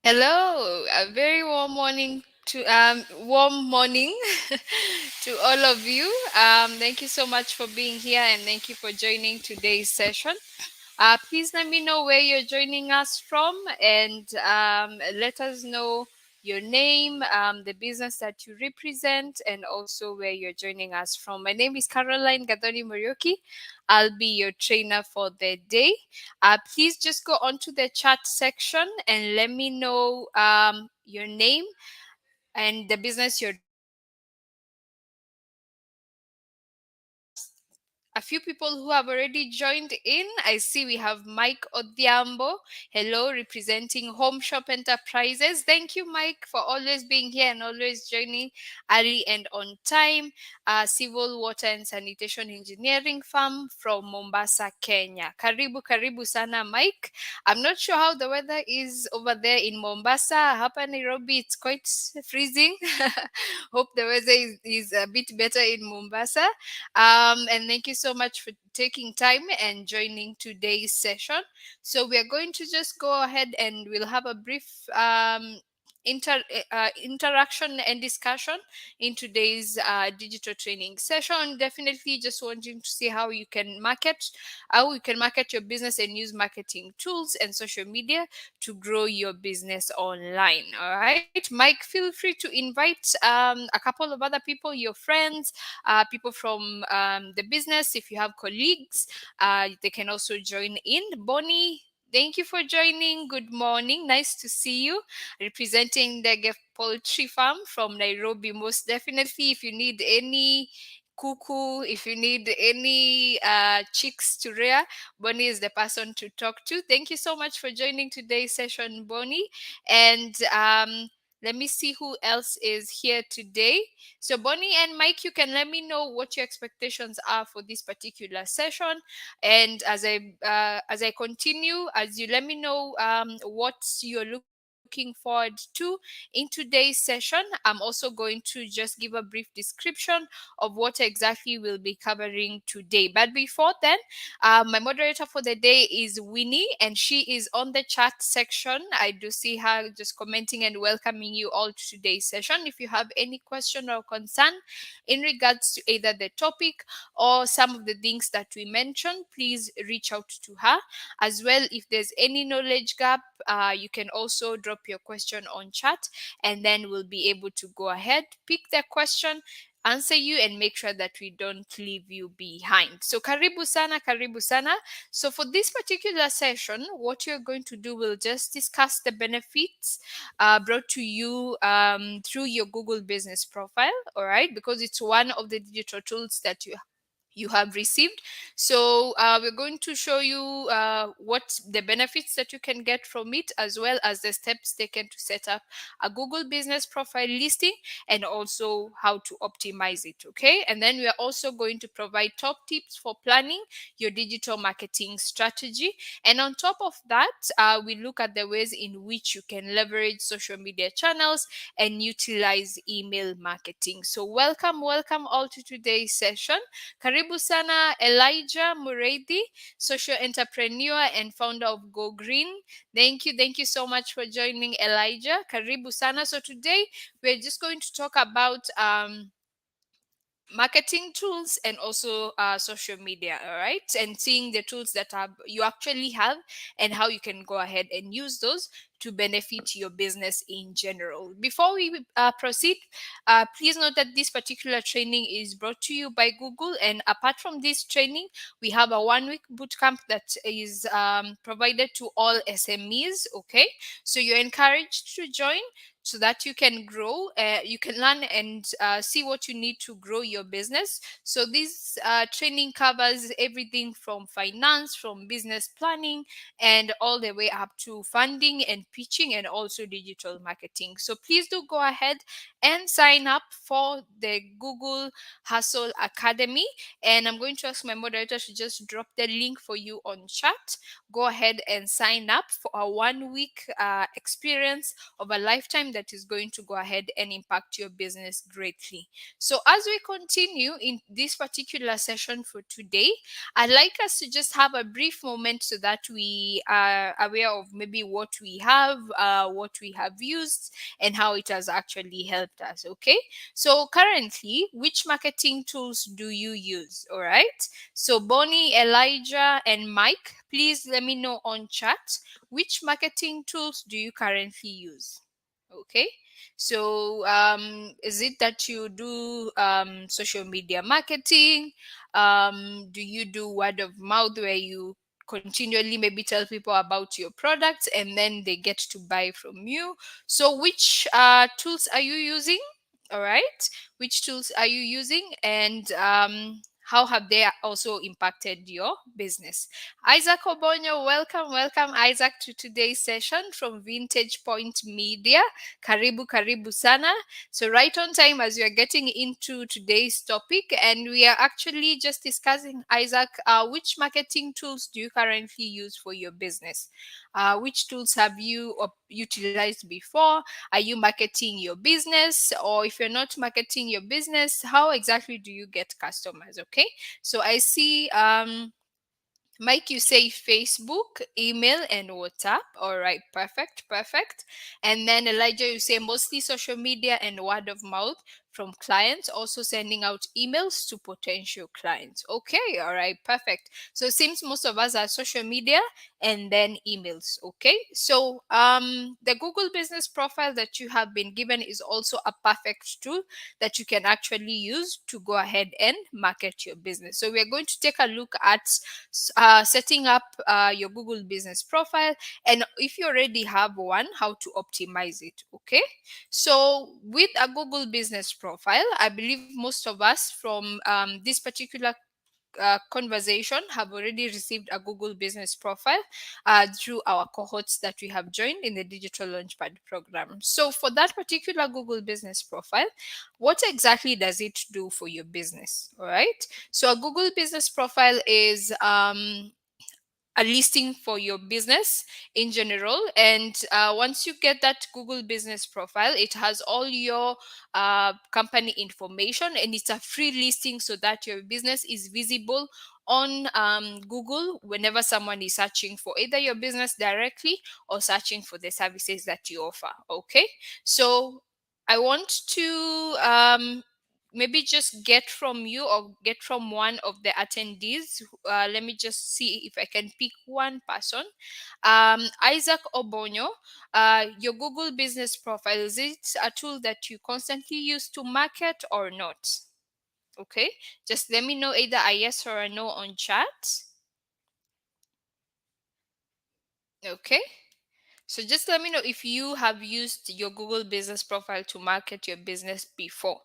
Hello, a very warm morning to all of you. Thank you so much for being here and thank you for joining today's session. Please let me know where you're joining us from and let us know your name, the business that you represent, and also where you're joining us from. My name is Caroline Gadoni Morioki. I'll be your trainer for the day. Please just go onto the chat section and let me know your name and the business you're a few people who have already joined in. I see we have Mike Odiambo. Hello, representing Home Shop Enterprises. Thank you, Mike, for always being here and always joining early and on time. Civil Water and Sanitation Engineering firm from Mombasa, Kenya. Karibu sana, Mike. I'm not sure how the weather is over there in Mombasa. Hapa Nairobi, it's quite freezing. Hope the weather is a bit better in Mombasa. And thank you so much for taking time and joining today's session. So we are going to just go ahead and we'll have a brief interaction and discussion in today's digital training session. Definitely just wanting to see how you can market your business and use marketing tools and social media to grow your business online. All right, Mike, feel free to invite a couple of other people, your friends, people from the business. If you have colleagues, they can also join in. Bonnie, thank you for joining. Good morning. Nice to see you. Representing the Poultry Farm from Nairobi. Most definitely, if you need any cuckoo, if you need any chicks to rear, Bonnie is the person to talk to. Thank you so much for joining today's session, Bonnie. And let me see who else is here today. So Bonnie and Mike, you can let me know what your expectations are for this particular session. And as I continue, as you let me know what you're looking forward to in today's session, I'm also going to just give a brief description of what exactly we'll be covering today. But before then, my moderator for the day is Winnie, and she is on the chat section. I do see her just commenting and welcoming you all to today's session. If you have any question or concern in regards to either the topic or some of the things that we mentioned, please reach out to her. As well, if there's any knowledge gap, you can also drop your question on chat, and then we'll be able to go ahead, pick the question, answer you, and make sure that we don't leave you behind. So karibu sana, karibu sana. So for this particular session, what you're going to do, we'll just discuss the benefits brought to you through your Google business profile. All right, because it's one of the digital tools that you have received. So we're going to show you what the benefits that you can get from it, as well as the steps taken to set up a Google business profile listing, and also how to optimize it. Okay, and then we are also going to provide top tips for planning your digital marketing strategy. And on top of that, we look at the ways in which you can leverage social media channels and utilize email marketing. So welcome all to today's session. Karibu sana Elijah Muredi, social entrepreneur and founder of Go Green. Thank you so much for joining, Elijah. Karibu sana. So today we're just going to talk about marketing tools and also social media, all right, and seeing the tools that you actually have and how you can go ahead and use those to benefit your business in general. Before we proceed, please note that this particular training is brought to you by Google, and apart from this training, we have a 1 week bootcamp that is provided to all SMEs. Okay, so you're encouraged to join so that you can grow, you can learn and see what you need to grow your business. So this training covers everything from finance, from business planning, and all the way up to funding and pitching, and also digital marketing. So please do go ahead and sign up for the Google Hustle Academy. And I'm going to ask my moderator to just drop the link for you on chat. Go ahead and sign up for a 1 week experience of a lifetime that is going to go ahead and impact your business greatly. So, as we continue in this particular session for today, I'd like us to just have a brief moment so that we are aware of maybe what we have used, and how it has actually helped us. Okay. So, currently, which marketing tools do you use? All right. So, Bonnie, Elijah, and Mike, please let me know on chat, which marketing tools do you currently use? Okay. So, is it that you do social media marketing? Do you do word of mouth where you continually maybe tell people about your products and then they get to buy from you? So, which tools are you using? All right. Which tools are you using? And how have they also impacted your business? Isaac Obonyo, welcome, Isaac, to today's session from Vintage Point Media. Karibu sana. So right on time as we are getting into today's topic, and we are actually just discussing, Isaac, which marketing tools do you currently use for your business? Which tools have you utilized before? Are you marketing your business? Or if you're not marketing your business, how exactly do you get customers? Okay. So I see Mike, you say Facebook, email, and WhatsApp. All right, perfect. And then Elijah, you say mostly social media and word of mouth from clients, also sending out emails to potential clients. Okay, all right, perfect. So it seems most of us are social media and then emails. Okay, so the Google Business Profile that you have been given is also a perfect tool that you can actually use to go ahead and market your business. So we're going to take a look at setting up your Google Business Profile, and if you already have one, how to optimize it. Okay, so with a Google Business Profile, I believe most of us from this particular conversation have already received a Google Business Profile through our cohorts that we have joined in the Digital Launchpad program. So, for that particular Google Business Profile, what exactly does it do for your business? All right. So, a Google Business Profile is a listing for your business in general, and once you get that Google Business Profile, it has all your company information, and it's a free listing so that your business is visible on Google whenever someone is searching for either your business directly or searching for the services that you offer. Okay, so I want to maybe just get from you or get from one of the attendees. Let me just see if I can pick one person. Isaac Obonyo, your Google Business Profile, is it a tool that you constantly use to market or not? Okay, just let me know either a yes or a no on chat. Okay, so just let me know if you have used your Google Business Profile to market your business before.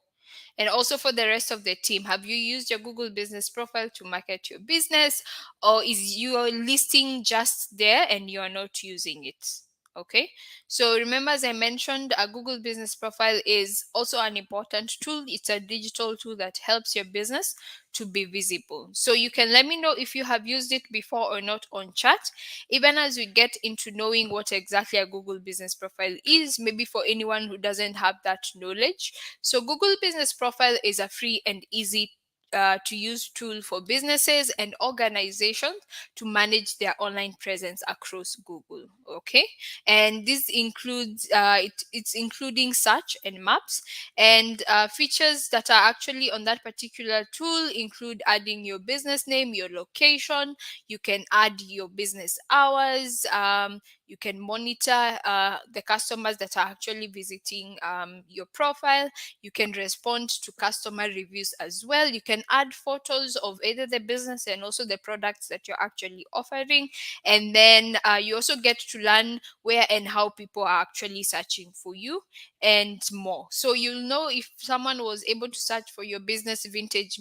And also for the rest of the team, have you used your Google Business Profile to market your business, or is your listing just there and you are not using it? Okay, so remember, as I mentioned, a Google Business Profile is also an important tool. It's a digital tool that helps your business to be visible. So you can let me know if you have used it before or not on chat, even as we get into knowing what exactly a Google Business Profile is, maybe for anyone who doesn't have that knowledge. So Google Business Profile is a free and easy to use tool for businesses and organizations to manage their online presence across Google. Okay, and this includes it's including search and maps, and features that are actually on that particular tool include adding your business name, your location. You can add your business hours. You can monitor the customers that are actually visiting your profile. You can respond to customer reviews as well. You can add photos of either the business and also the products that you're actually offering. And then you also get to learn where and how people are actually searching for you and more. So you'll know if someone was able to search for your business Vintage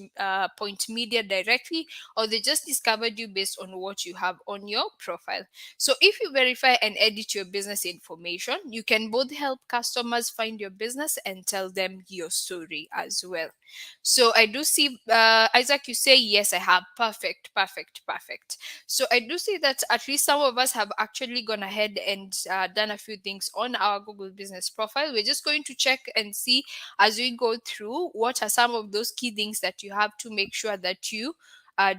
Point Media directly, or they just discovered you based on what you have on your profile. So if you verify and edit your business information. You can both help customers find your business and tell them your story as well. So I do see, Isaac, you say, yes, I have. Perfect, perfect, perfect. So I do see that at least some of us have actually gone ahead and done a few things on our Google business profile. We're just going to check and see as we go through what are some of those key things that you have to make sure that you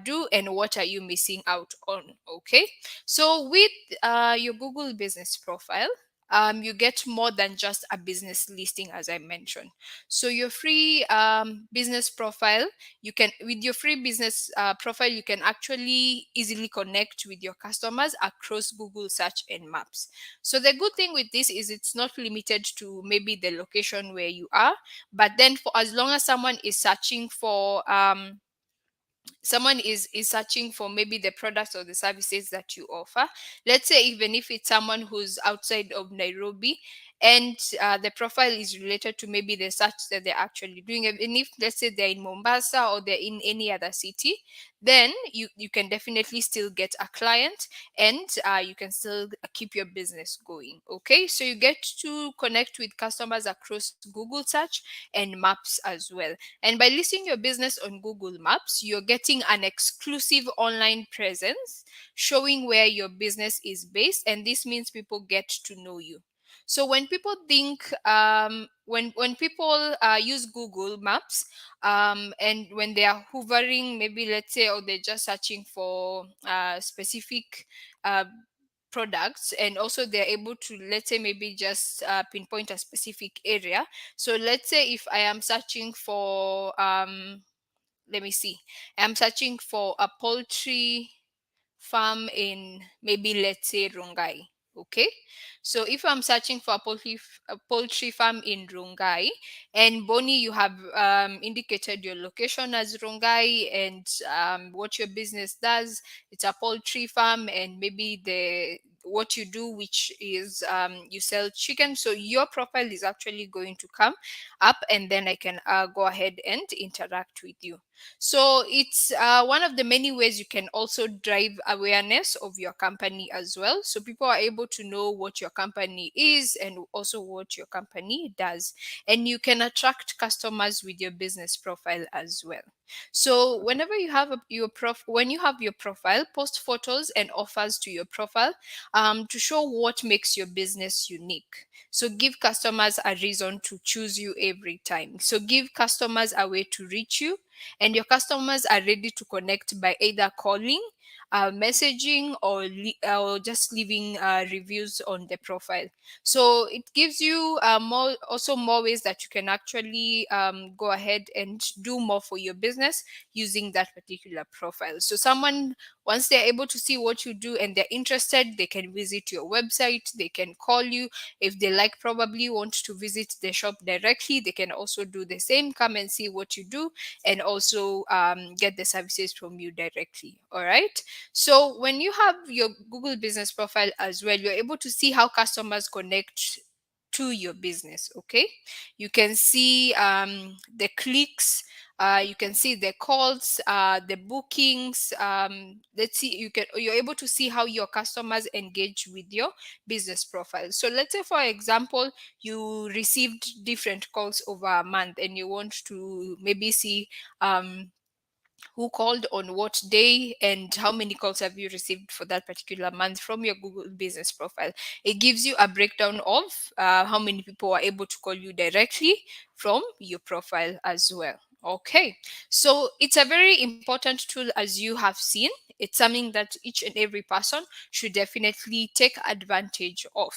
do, and what are you missing out on. Okay, so with your Google business profile, you get more than just a business listing, as I mentioned. So your free business profile, you can, with your free business profile, you can actually easily connect with your customers across Google search and maps. So the good thing with this is it's not limited to maybe the location where you are, but then for as long as someone is searching for someone is searching for maybe the products or the services that you offer. Let's say even if it's someone who's outside of Nairobi, and the profile is related to maybe the search that they're actually doing, even if let's say they're in Mombasa or they're in any other city, then you can definitely still get a client, and you can still keep your business going. Okay, so you get to connect with customers across Google search and maps as well. And by listing your business on Google Maps, you're getting an exclusive online presence showing where your business is based. And this means people get to know you. So when people think, when people use Google Maps, and when they are hovering, maybe let's say, or they're just searching for specific uh, products, and also they're able to, let's say, maybe just pinpoint a specific area. So let's say if I am searching for let me see, I'm searching for a poultry farm in, maybe let's say, Rongai. Okay, so if I'm searching for a poultry farm in Rongai, and Bonnie, you have indicated your location as Rongai, and what your business does, it's a poultry farm, and maybe the what you do, which is you sell chicken. So your profile is actually going to come up, and then I can go ahead and interact with you. So it's one of the many ways you can also drive awareness of your company as well. So people are able to know what your company is and also what your company does. And you can attract customers with your business profile as well. So whenever you have when you have your profile, post photos and offers to your profile to show what makes your business unique. So give customers a reason to choose you every time. So give customers a way to reach you, and your customers are ready to connect by either calling, messaging, or just leaving reviews on the profile. So it gives you more ways that you can actually go ahead and do more for your business using that particular profile. So someone, once they're able to see what you do and they're interested, they can visit your website, they can call you. If they like, probably want to visit the shop directly, they can also do the same, come and see what you do, and also get the services from you directly. All right, so when you have your Google business profile as well, you're able to see how customers connect to your business. Okay, you can see the clicks, you can see the calls, the bookings. Let's see, you're able to see how your customers engage with your business profile. So let's say, for example, you received different calls over a month, and you want to maybe see who called on what day and how many calls have you received for that particular month from your Google business profile. It gives you a breakdown of how many people are able to call you directly from your profile as well. Okay, so it's a very important tool, as you have seen. It's something that each and every person should definitely take advantage of.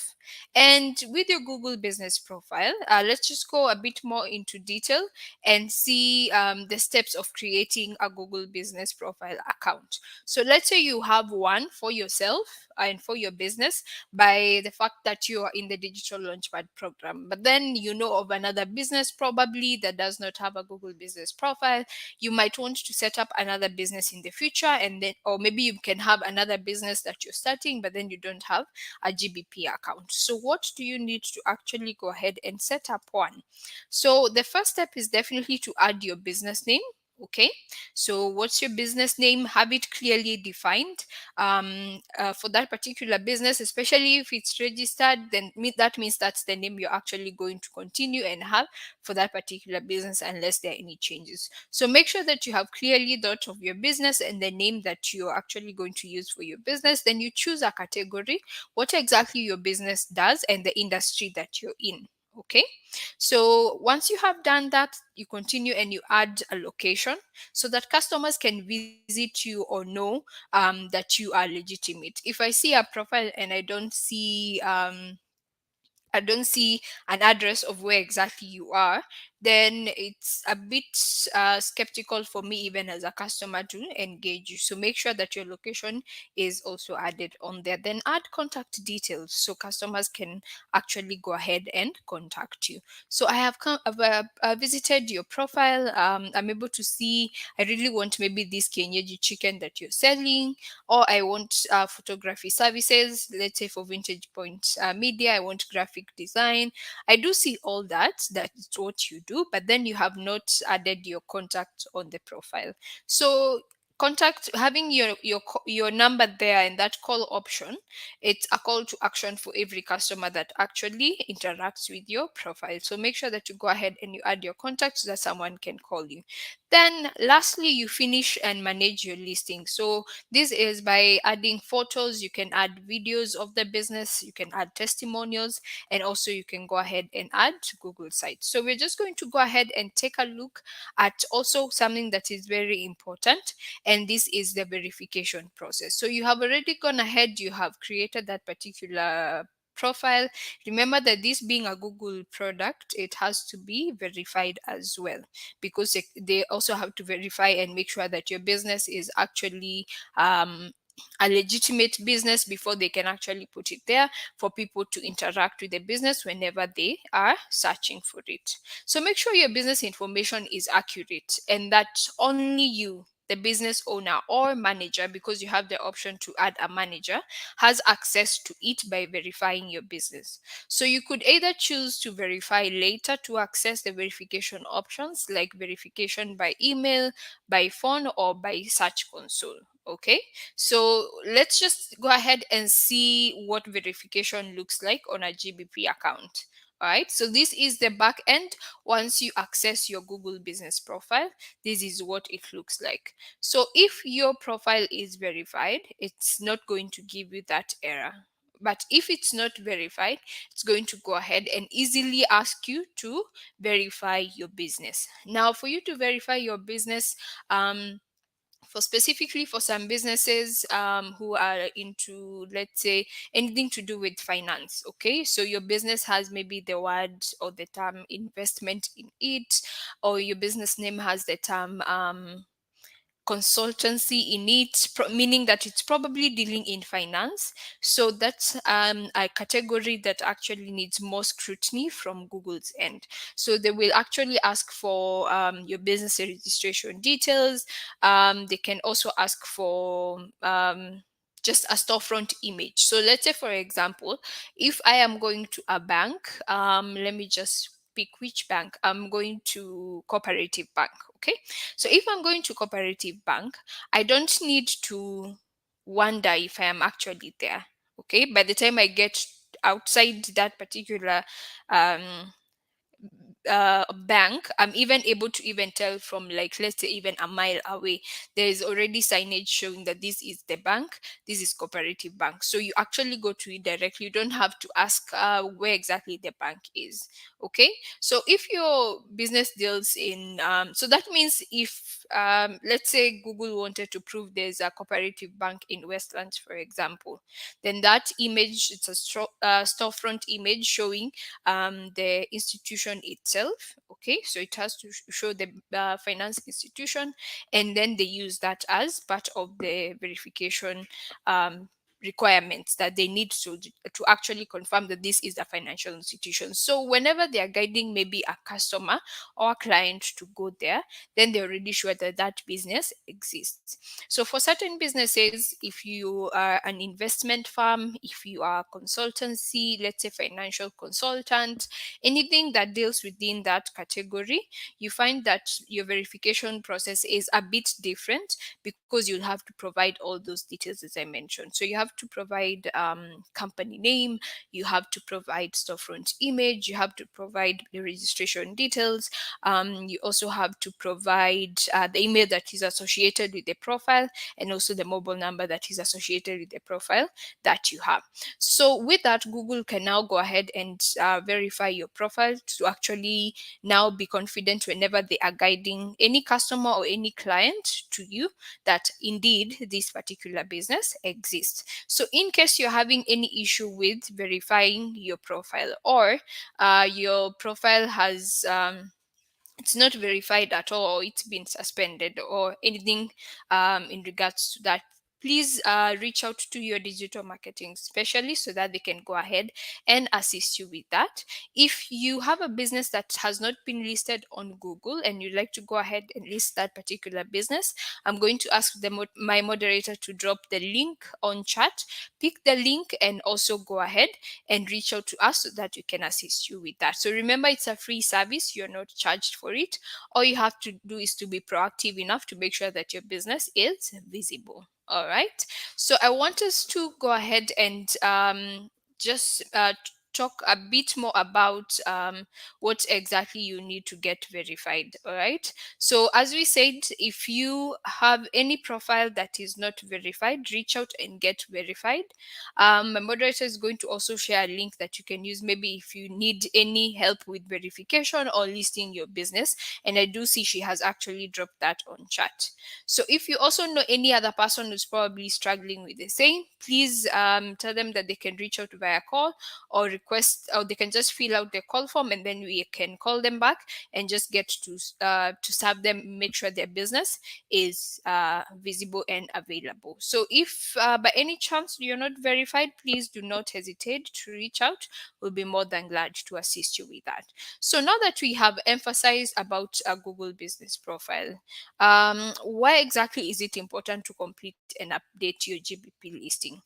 And with your Google business profile, let's just go a bit more into detail and see the steps of creating a Google business profile account. So let's say you have one for yourself and for your business, by the fact that you are in the Digital Launchpad program. But then you know of another business probably that does not have a Google business profile. You might want to set up another business in the future, and then, or maybe you can have another business that you're starting, but then you don't have a GBP account. So what do you need to actually go ahead and set up one? So the first step is definitely to add your business name. Okay, so what's your business name? Have it clearly defined for that particular business, especially if it's registered. Then that means that's the name you're actually going to continue and have for that particular business, unless there are any changes. So make sure that you have clearly thought of your business and the name that you're actually going to use for your business. Then you choose a category, what exactly your business does, and the industry that you're in. Okay, so once you have done that, you continue and you add a location so that customers can visit you or know that you are legitimate. If I see a profile and I don't see an address of where exactly you are, then it's a bit skeptical for me, even as a customer, to engage you. So make sure that your location is also added on there. Then add contact details so customers can actually go ahead and contact you. So I have visited your profile. I'm able to see I really want maybe this kienyeji chicken that you're selling, or I want photography services, let's say for Vintage Point Media, I want graphic design. I do see all that. That's what you do, but then you have not added your contact on the profile. So contact having your number there in that call option, it's a call to action for every customer that actually interacts with your profile. So make sure that you go ahead and you add your contact so that someone can call you. Then lastly, you finish and manage your listing. So this is by adding photos. You can add videos of the business, you can add testimonials, and also you can go ahead and add Google sites. So we're just going to go ahead and take a look at also something that is very important, and this is the verification process. So you have already gone ahead, you have created that particular profile. Remember that this being a Google product, it has to be verified as well, because they also have to verify and make sure that your business is actually a legitimate business before they can actually put it there for people to interact with the business whenever they are searching for it. So make sure your business information is accurate and that only you, the business owner or manager, because you have the option to add a manager, has access to it by verifying your business. So you could either choose to verify later to access the verification options like verification by email, by phone, or by search console. Okay, so let's just go ahead and see what verification looks like on a GBP account. All right, so this is the back end. Once you access your Google business profile, this is what it looks like. So if your profile is verified, it's not going to give you that error. But if it's not verified, it's going to go ahead and easily ask you to verify your business. Now, for you to verify your business, for specifically for some businesses who are into, let's say, anything to do with finance. Okay, so your business has maybe the word or the term investment in it, or your business name has the term consultancy in it, meaning that it's probably dealing in finance. So that's a category that actually needs more scrutiny from Google's end. So they will actually ask for your business registration details. They can also ask for just a storefront image. So let's say, for example, if I am going to a bank, let me just pick which bank. I'm going to Cooperative Bank. Okay, so if I'm going to Cooperative Bank, I don't need to wonder if I am actually there. Okay, by the time I get outside that particular um, bank, I'm even able to even tell from, like, let's say even a mile away, there is already signage showing that this is the bank, this is Cooperative Bank. So you actually go to it directly. You don't have to ask where exactly the bank is. Okay, so if your business deals in so that means if let's say Google wanted to prove there's a Cooperative Bank in Westlands, for example, then that image, it's a storefront image showing the institution itself. Okay, so it has to show the finance institution, and then they use that as part of the verification requirements that they need to actually confirm that this is a financial institution. So whenever they are guiding maybe a customer or a client to go there, then they're already sure that that business exists. So for certain businesses, if you are an investment firm, if you are a consultancy, let's say financial consultant, anything that deals within that category, you find that your verification process is a bit different because you'll have to provide all those details as I mentioned. So you have to provide company name, you have to provide storefront image, you have to provide the registration details, you also have to provide the email that is associated with the profile, and also the mobile number that is associated with the profile that you have. So with that, Google can now go ahead and verify your profile to actually now be confident whenever they are guiding any customer or any client to you that indeed this particular business exists. So in case you're having any issue with verifying your profile, or your profile has it's not verified at all, or it's been suspended, or anything in regards to that, please reach out to your digital marketing specialist so that they can go ahead and assist you with that. If you have a business that has not been listed on Google and you'd like to go ahead and list that particular business, I'm going to ask my moderator to drop the link on chat. Pick the link and also go ahead and reach out to us so that we can assist you with that. So remember, it's a free service, you're not charged for it. All you have to do is to be proactive enough to make sure that your business is visible. All right. So I want us to go ahead and just talk a bit more about what exactly you need to get verified. All right. So as we said, if you have any profile that is not verified, reach out and get verified. My moderator is going to also share a link that you can use maybe if you need any help with verification or listing your business. And I do see she has actually dropped that on chat. So if you also know any other person who's probably struggling with the same, please tell them that they can reach out via call or request, or they can just fill out the call form, and then we can call them back and just get to serve them, make sure their business is visible and available. So if by any chance you're not verified, please do not hesitate to reach out. We'll be more than glad to assist you with that. So now that we have emphasized about a Google business profile, why exactly is it important to complete and update your GBP listing?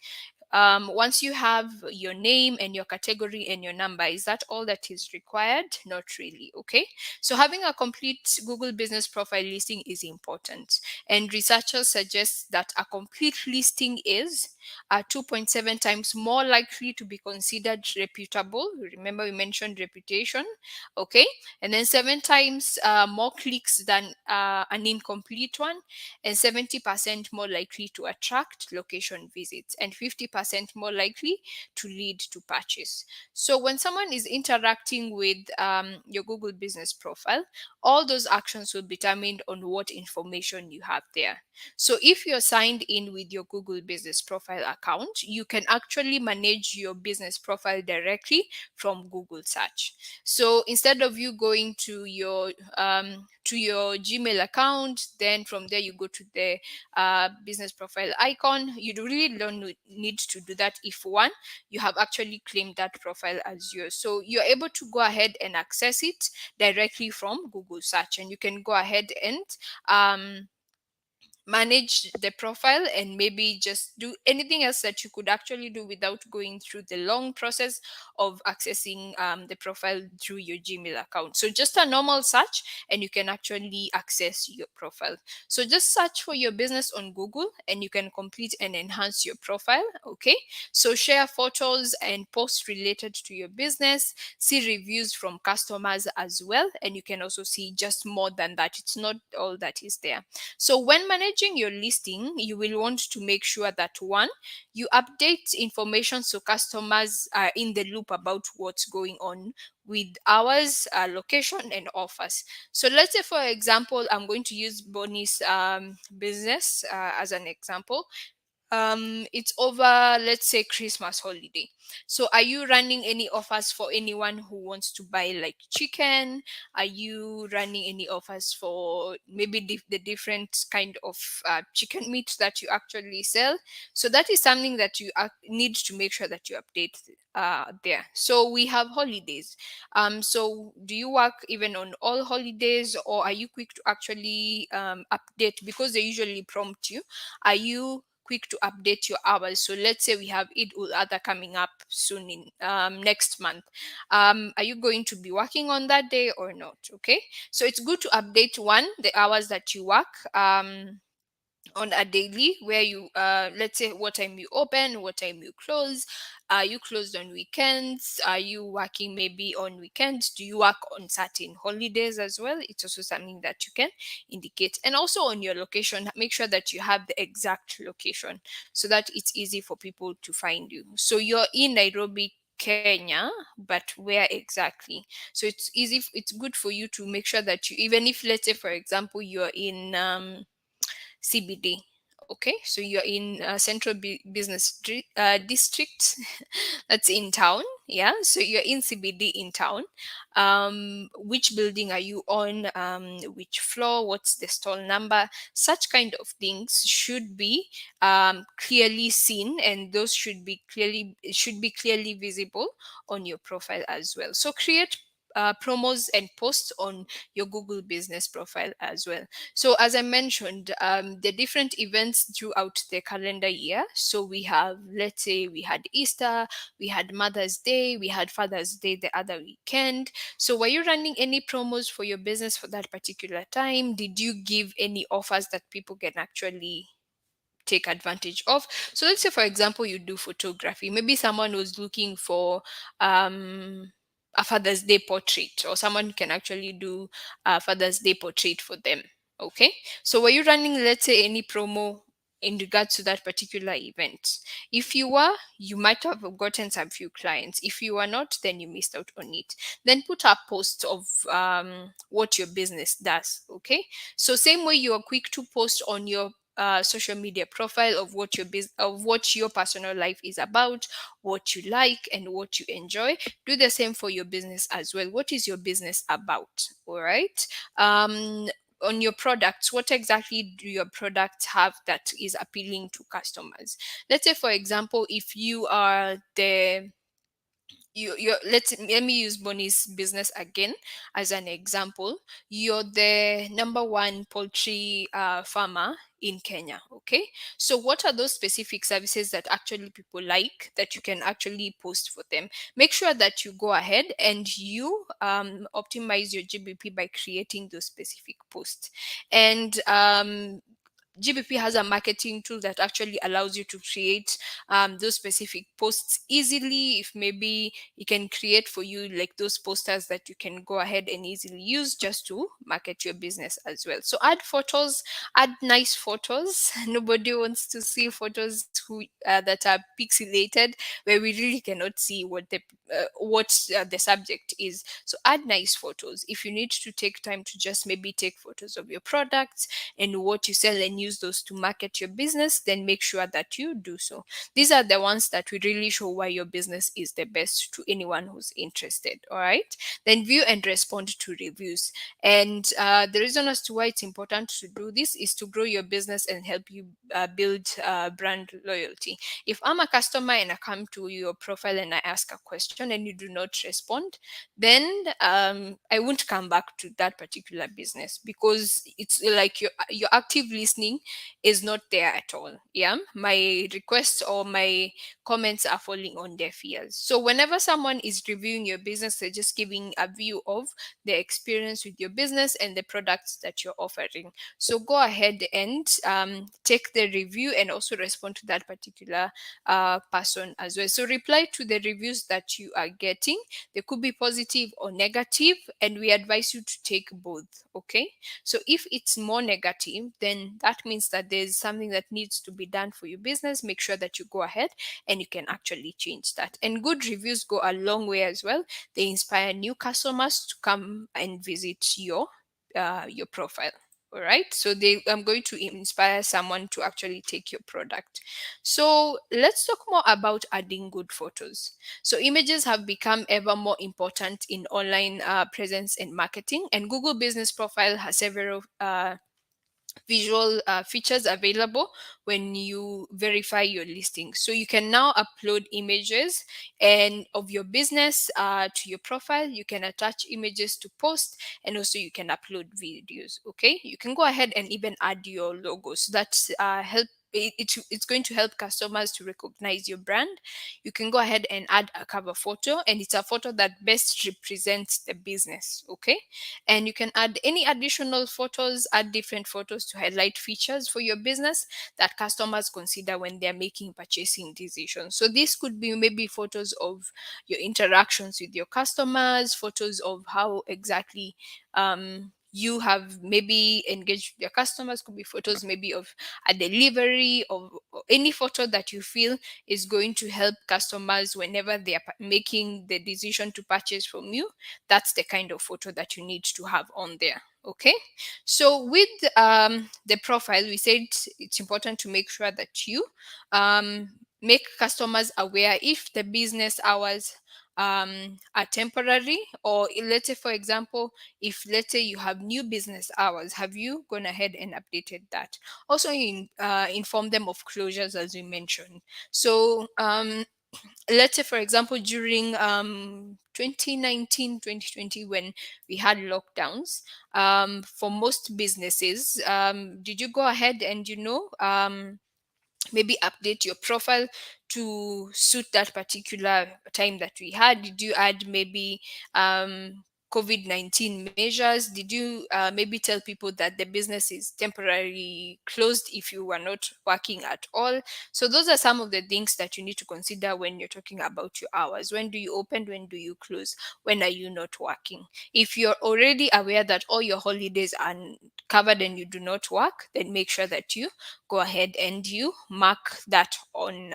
Once you have your name and your category and your number, is that all that is required? Not really. Okay. So having a complete Google business profile listing is important. And researchers suggest that a complete listing is 2.7 times more likely to be considered reputable. Remember, we mentioned reputation. Okay. And then 7 times more clicks than an incomplete one, and 70% more likely to attract location visits, and 50% more likely to lead to purchase. So when someone is interacting with your Google business profile, all those actions will be determined on what information you have there. So if you're signed in with your Google business profile account, you can actually manage your business profile directly from Google search. So instead of you going to your Gmail account, then from there you go to the business profile icon. You really don't need to do that if one, you have actually claimed that profile as yours. So you're able to go ahead and access it directly from Google search, and you can go ahead and manage the profile and maybe just do anything else that you could actually do without going through the long process of accessing the profile through your Gmail account. So just a normal search and you can actually access your profile. So just search for your business on Google and you can complete and enhance your profile. Okay. So share photos and posts related to your business, see reviews from customers as well. And you can also see just more than that. It's not all that is there. So when managing your listing, you will want to make sure that one, you update information so customers are in the loop about what's going on with hours, location, and offers. So let's say, for example, I'm going to use Bonnie's business as an example. it's over, let's say, Christmas holiday. So are you running any offers for anyone who wants to buy like chicken? Are you running any offers for maybe the different kind of chicken meat that you actually sell? So that is something that you need to make sure that you update there. So we have holidays. So do you work even on all holidays, or are you quick to actually update, because they usually prompt you? Are you quick to update your hours? So let's say we have Eid ul Adha coming up soon in next month. Are you going to be working on that day or not? Okay, so it's good to update one, the hours that you work. On a daily, where you let's say what time you open, what time you close. Are you closed on weekends? Are you working maybe on weekends? Do you work on certain holidays as well? It's also something that you can indicate. And also on your location, make sure that you have the exact location so that it's easy for people to find you. So you're in Nairobi, Kenya, but where exactly? So it's easy, it's good for you to make sure that you, even if, let's say for example, you're in CBD. Okay, so you're in Central Business District, that's in town. Yeah, so you're in CBD in town. Which building are you on? Which floor? What's the stall number? Such kind of things should be clearly seen, and those should be clearly visible on your profile as well. So create promos and posts on your Google business profile as well. So as I mentioned, the different events throughout the calendar year. So we have, let's say we had Easter, we had Mother's Day, we had Father's Day the other weekend. So were you running any promos for your business for that particular time? Did you give any offers that people can actually take advantage of? So let's say for example you do photography. Maybe someone was looking for a Father's Day portrait, or someone can actually do a Father's Day portrait for them. Okay. So were you running, let's say, any promo in regards to that particular event? If you were, you might have gotten some few clients. If you are not, then you missed out on it. Then put up posts of what your business does. Okay. So same way you are quick to post on your social media profile of what of what your personal life is about, what you like and what you enjoy. Do the same for your business as well. What is your business about? All right. On your products, what exactly do your products have that is appealing to customers? Let's say for example, if you are the you let me use Bonnie's business again as an example. You're the number one poultry farmer in Kenya. Okay, so what are those specific services that actually people like that you can actually post for them? Make sure that you go ahead and you optimize your GBP by creating those specific posts. And GBP has a marketing tool that actually allows you to create those specific posts easily. If maybe it can create for you like those posters that you can go ahead and easily use just to market your business as well. So add photos, add nice photos. Nobody wants to see photos that are pixelated, where we really cannot see what the subject is. So add nice photos. If you need to take time to just maybe take photos of your products and what you sell and use those to market your business, then make sure that you do so. These are the ones that will really show why your business is the best to anyone who's interested. All right. Then view and respond to reviews. And the reason as to why it's important to do this is to grow your business and help you build brand loyalty. If I'm a customer and I come to your profile and I ask a question and you do not respond, then I won't come back to that particular business, because it's like your active listening is not there at all. Yeah, my requests or my comments are falling on deaf ears. So whenever someone is reviewing your business, they're just giving a view of their experience with your business and the products that you're offering. So go ahead and take the review and also respond to that particular person as well. So reply to the reviews that you are getting. They could be positive or negative, and we advise you to take both. Okay. So if it's more negative, then that means that there's something that needs to be done for your business. Make sure that you go ahead and you can actually change that. And good reviews go a long way as well. They inspire new customers to come and visit your profile. All right, so I'm going to inspire someone to actually take your product. So let's talk more about adding good photos. So images have become ever more important in online presence and marketing, and Google Business Profile has several visual features available when you verify your listing. So you can now upload images and of your business to your profile. You can attach images to post, and also you can upload videos. Okay, you can go ahead and even add your logos. That's help. It's going to help customers to recognize your brand. You can go ahead and add a cover photo, and it's a photo that best represents the business. Okay, and you can add any additional photos, add different photos to highlight features for your business that customers consider when they're making purchasing decisions. So this could be maybe photos of your interactions with your customers, photos of how exactly you have maybe engaged with your customers, could be photos maybe of a delivery, or any photo that you feel is going to help customers whenever they are making the decision to purchase from you. That's the kind of photo that you need to have on there. Okay, so with the profile, we said it's important to make sure that you make customers aware if the business hours are temporary, or let's say, for example, if let's say you have new business hours, have you gone ahead and updated that? Also inform them of closures, as we mentioned. So let's say, for example, during 2019, 2020, when we had lockdowns, for most businesses, did you go ahead and maybe update your profile to suit that particular time that we had? Did you add maybe COVID-19 measures? Did you maybe tell people that the business is temporarily closed if you were not working at all? So those are some of the things that you need to consider when you're talking about your hours. When do you open? When do you close? When are you not working? If you're already aware that all your holidays are covered and you do not work, then make sure that you go ahead and you mark that on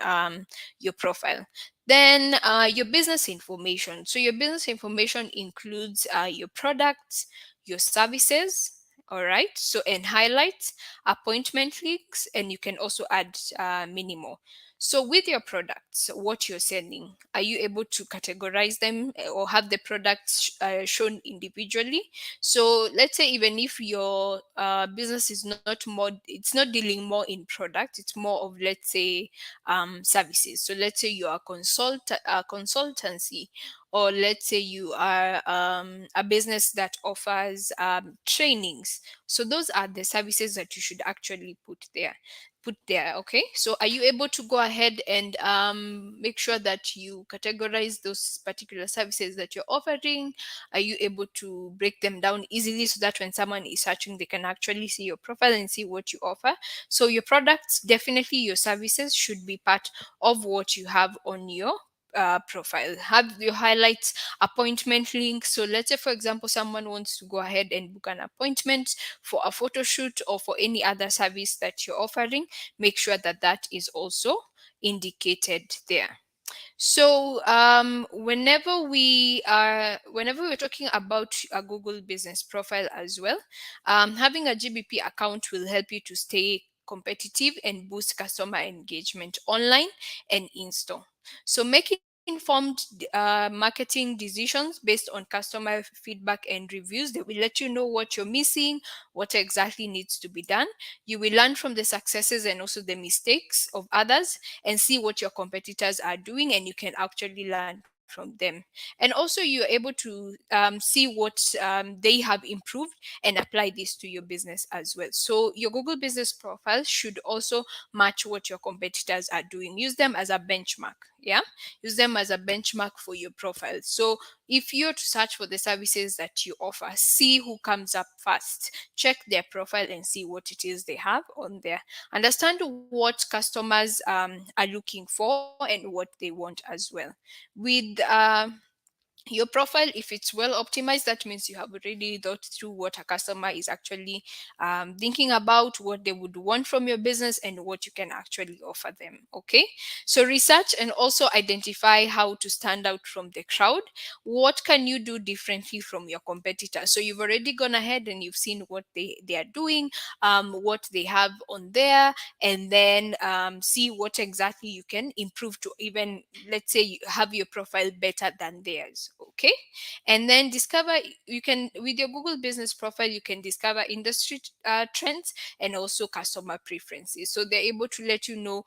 your profile. Then your business information. So your business information includes your products, your services. All right. So, and highlights, appointment links, and you can also add many more. So with your products, what you're selling, are you able to categorize them, or have the products shown individually? So let's say, even if your business is not more, it's not dealing more in product, it's more of, let's say, services. So let's say you are a consultancy, or let's say you are a business that offers trainings. So those are the services that you should actually put there. Okay, so are you able to go ahead and make sure that you categorize those particular services that you're offering? Are you able to break them down easily, so that when someone is searching, they can actually see your profile and see what you offer? So your products, definitely your services, should be part of what you have on your profile. Have your highlights, appointment links. So let's say, for example, someone wants to go ahead and book an appointment for a photo shoot or for any other service that you're offering. Make sure that that is also indicated there. So whenever we're talking about a Google business profile as well, having a GBP account will help you to stay competitive and boost customer engagement online and in store. So make informed marketing decisions based on customer feedback and reviews. They will let you know what you're missing, what exactly needs to be done. You will learn from the successes and also the mistakes of others, and see what your competitors are doing, and you can actually learn from them. And also you're able to see what they have improved, and apply this to your business as well. So your Google business profile should also match what your competitors are doing. Use them as a benchmark. Yeah, use them as a benchmark for your profile. So if you're to search for the services that you offer, see who comes up first, check their profile and see what it is they have on there. Understand what customers are looking for and what they want as well. With Your profile, if it's well optimized, that means you have already thought through what a customer is actually thinking about, what they would want from your business, and what you can actually offer them. Okay, so research and also identify how to stand out from the crowd. What can you do differently from your competitors? So you've already gone ahead and you've seen what they are doing, what they have on there, and then see what exactly you can improve to, even let's say you have your profile better than theirs. Okay, and then discover, you can, with your Google business profile, you can discover industry trends and also customer preferences, so they're able to let you know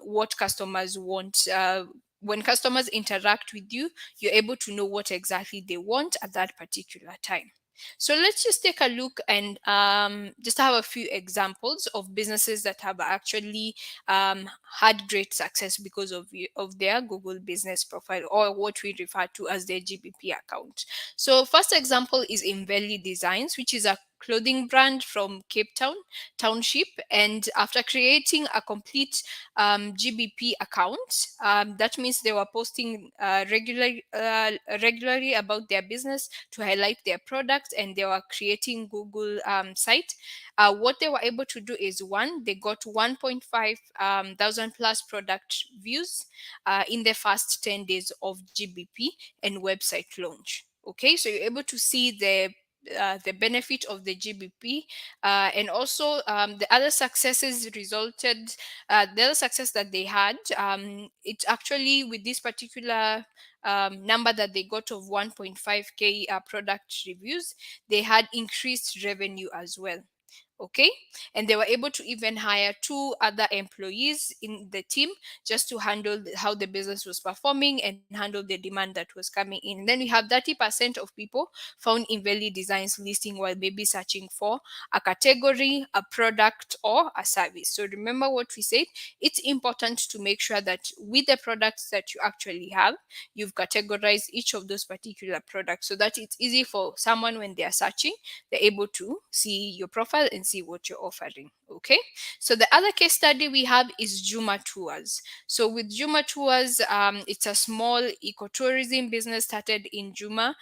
what customers want. When customers interact with you, you're able to know what exactly they want at that particular time. So let's just take a look and just have a few examples of businesses that have actually had great success because of their Google business profile, or what we refer to as their GBP account. So first example is Inveli Designs, which is a clothing brand from Cape Town Township. And after creating a complete GBP account, that means they were posting regularly about their business to highlight their products, and they were creating Google site. What they were able to do is, one, they got 1.5 thousand plus product views in the first 10 days of GBP and website launch. Okay, so you're able to see the benefit of the GBP, and also the other successes resulted. The other success that they had, it's actually with this particular number that they got of 1.5k product reviews, they had increased revenue as well. Okay, and they were able to even hire two other employees in the team just to handle how the business was performing and handle the demand that was coming in. And then we have 30% of people found Inveli Designs listing while maybe searching for a category, a product, or a service. So remember what we said, it's important to make sure that with the products that you actually have, you've categorized each of those particular products so that it's easy for someone when they are searching, they're able to see your profile and see what you're offering. Okay, so the other case study we have is Juma Tours. So with Juma Tours, it's a small ecotourism business started in Juma.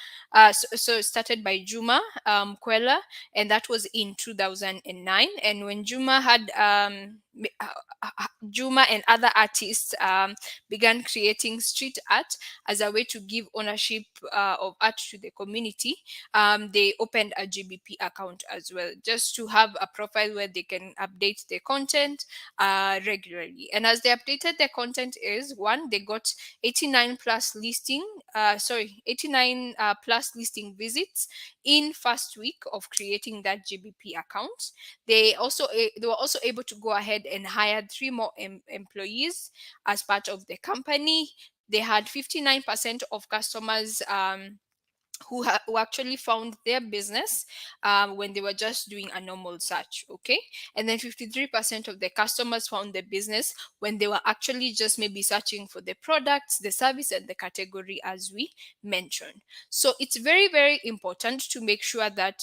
So started by Juma Kwela, and that was in 2009. And when Juma had Juma and other artists began creating street art as a way to give ownership of art to the community, they opened a GBP account as well, just to have a profile where they can update their content regularly. And as they updated their content, is one, they got 89 plus listing visits in first week of creating that GBP account. They were also able to go ahead and hire three more employees as part of the company. They had 59% of customers who actually found their business when they were just doing a normal search. Okay, and then 53% of the customers found the business when they were actually just maybe searching for the products, the service, and the category as we mentioned. So it's very, very important to make sure that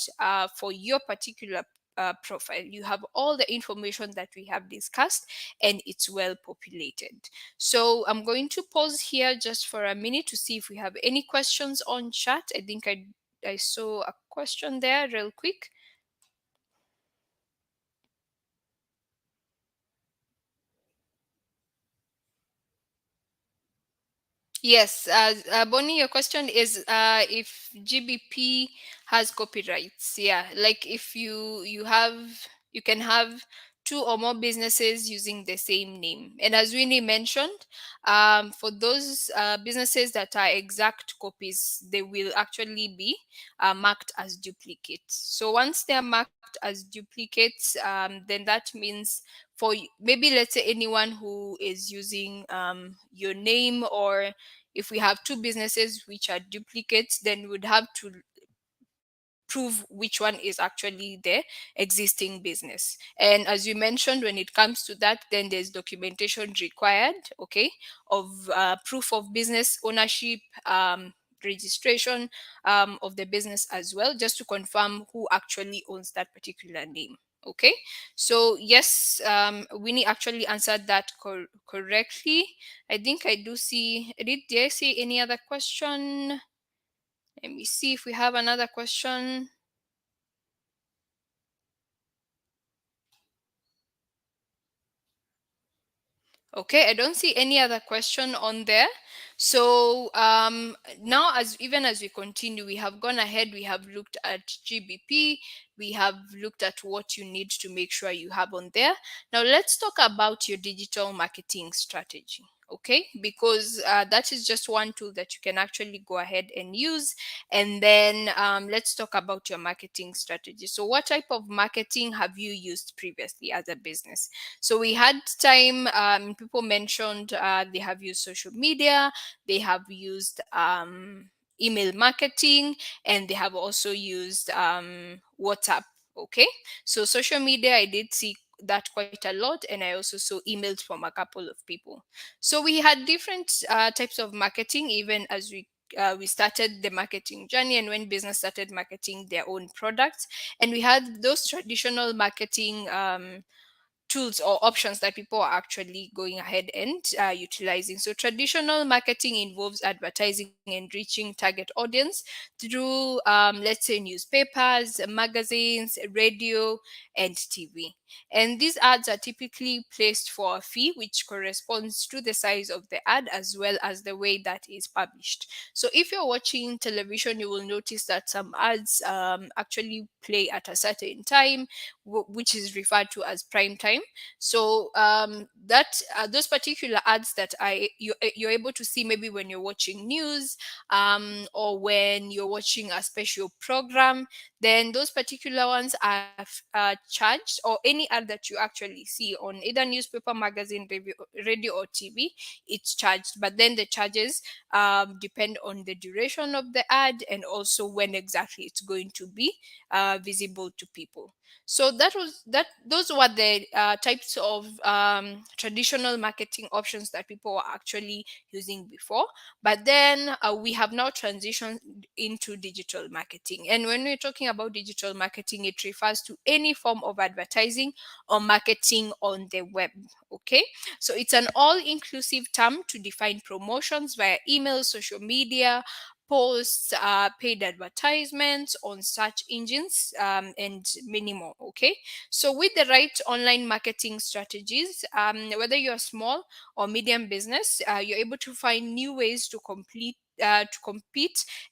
for your particular profile, you have all the information that we have discussed and it's well populated. So I'm going to pause here just for a minute to see if we have any questions on chat. I think I saw a question there real quick. Yes, Bonnie, your question is if GBP has copyrights. Yeah, like if you can have two or more businesses using the same name. And as Winnie mentioned, for those businesses that are exact copies, they will actually be marked as duplicates. So once they are marked as duplicates, then that means maybe let's say anyone who is using your name, or if we have two businesses which are duplicates, then we would have to prove which one is actually the existing business. And as you mentioned, when it comes to that, then there's documentation required, okay, of proof of business ownership, registration of the business as well, just to confirm who actually owns that particular name. Okay, so yes, Winnie actually answered that correctly. I think I do see. Did I see any other question? Let me see if we have another question. Okay, I don't see any other question on there. So now, as even as we continue, we have gone ahead. We have looked at GBP. We have looked at what you need to make sure you have on there. Now let's talk about your digital marketing strategy. Okay, because that is just one tool that you can actually go ahead and use. And then let's talk about your marketing strategy. So, what type of marketing have you used previously as a business? So we had time, people mentioned they have used social media, they have used email marketing, and they have also used WhatsApp. Okay, so social media, I did see that quite a lot, and I also saw emails from a couple of people. So we had different types of marketing, even as we started the marketing journey and when business started marketing their own products, and we had those traditional marketing tools or options that people are actually going ahead and utilizing. So traditional marketing involves advertising and reaching target audience through, let's say, newspapers, magazines, radio, and TV. And these ads are typically placed for a fee, which corresponds to the size of the ad as well as the way that is published. So if you're watching television, you will notice that some ads actually play at a certain time, which is referred to as prime time. So that those particular ads that you're able to see maybe when you're watching news, or when you're watching a special program, then those particular ones are charged, or any ad that you actually see on either newspaper, magazine, radio or TV, it's charged. But then the charges depend on the duration of the ad and also when exactly it's going to be visible to people. So those were the types of traditional marketing options that people were actually using before. But then we have now transitioned into digital marketing. And when we're talking about digital marketing, it refers to any form of advertising or marketing on the web. Okay, so it's an all-inclusive term to define promotions via email, social media, posts, paid advertisements on search engines, and many more. Okay, so with the right online marketing strategies, whether you're small or medium business, you're able to find new ways to compete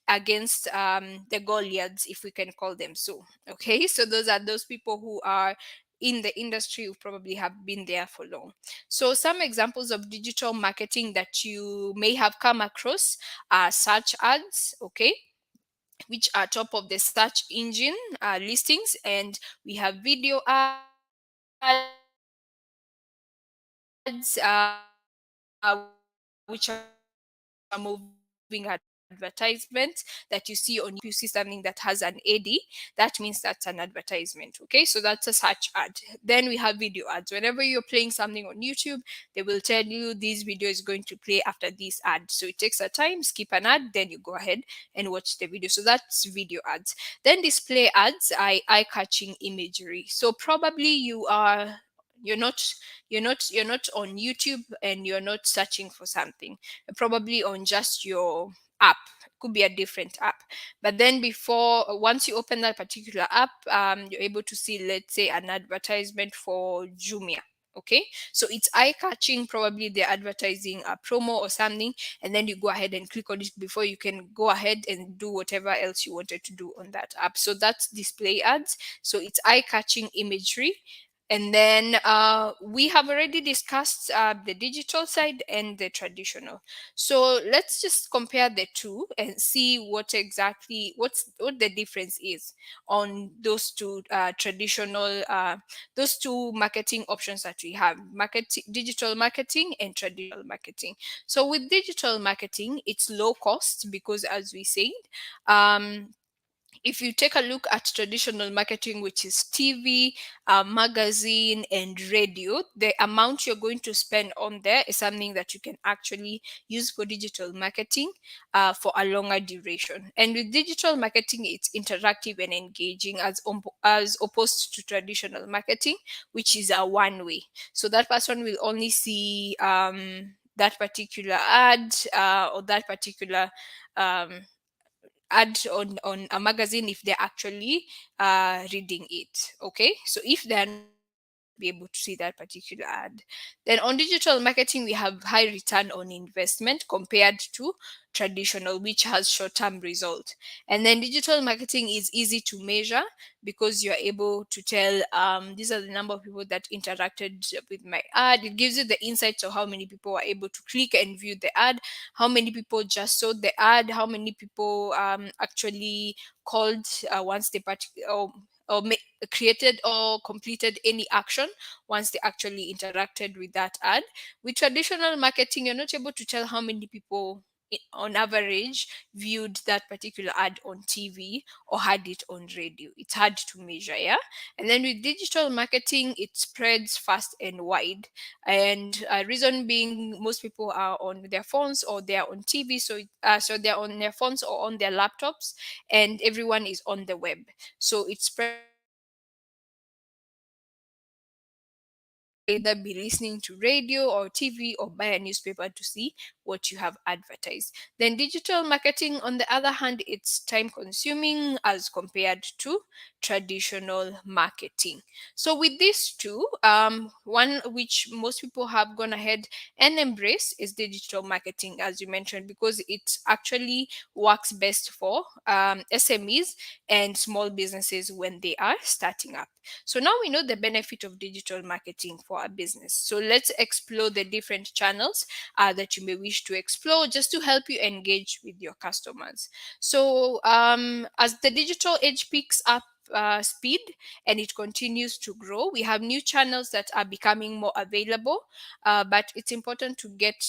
against the Goliaths, if we can call them so. Okay, so those are those people who are in the industry, who probably have been there for long. So some examples of digital marketing that you may have come across are search ads, okay, which are top of the search engine listings, and we have video ads, which are moving advertisements that you see on YouTube. If you see something that has an AD, that means that's an advertisement. Okay, so that's a search ad. Then we have video ads. Whenever you're playing something on YouTube, they will tell you this video is going to play after this ad. So it takes a time, skip an ad, then you go ahead and watch the video. So that's video ads. Then display ads, eye-catching imagery. So probably you're not on YouTube and you're not searching for something. You're probably on just your app. Could be a different app. But then before once you open that particular app, you're able to see, let's say, an advertisement for Jumia. Okay, so it's eye catching. Probably they're advertising a promo or something, and then you go ahead and click on it before you can go ahead and do whatever else you wanted to do on that app. So that's display ads. So it's eye catching imagery. And then we have already discussed the digital side and the traditional. So let's just compare the two and see what the difference is on those two those two marketing options that we have: digital marketing and traditional marketing. So with digital marketing, it's low cost because, as we said, um, if you take a look at traditional marketing, which is TV, magazine, and radio, the amount you're going to spend on there is something that you can actually use for digital marketing for a longer duration. And with digital marketing, it's interactive and engaging as opposed to traditional marketing, which is a one way. So that person will only see that particular ad or that particular um, ad on a magazine if they're actually reading it. Okay, so if they're not reading it, they won't be able to see that particular ad. Then on digital marketing, we have high return on investment compared to traditional, which has short-term result. And then digital marketing is easy to measure because you're able to tell, these are the number of people that interacted with my ad. It gives you the insights of how many people are able to click and view the ad, how many people just saw the ad, how many people actually called once they created or completed any action once they actually interacted with that ad. With traditional marketing, you're not able to tell how many people on average viewed that particular ad on TV or had it on radio. It's hard to measure, yeah. And then with digital marketing, it spreads fast and wide. And reason being, most people are on their phones or they're on TV, so they're on their phones or on their laptops, and everyone is on the web. So it spreads fast and wide. You can either be listening to radio or TV or buy a newspaper to see what you have advertised. Then digital marketing, on the other hand, it's time consuming as compared to traditional marketing. So with these two, one which most people have gone ahead and embrace is digital marketing, as you mentioned, because it actually works best for SMEs and small businesses when they are starting up. So now we know the benefit of digital marketing for a business. So let's explore the different channels that you may wish to explore just to help you engage with your customers. So as the digital age picks up speed and it continues to grow, we have new channels that are becoming more available, but it's important to get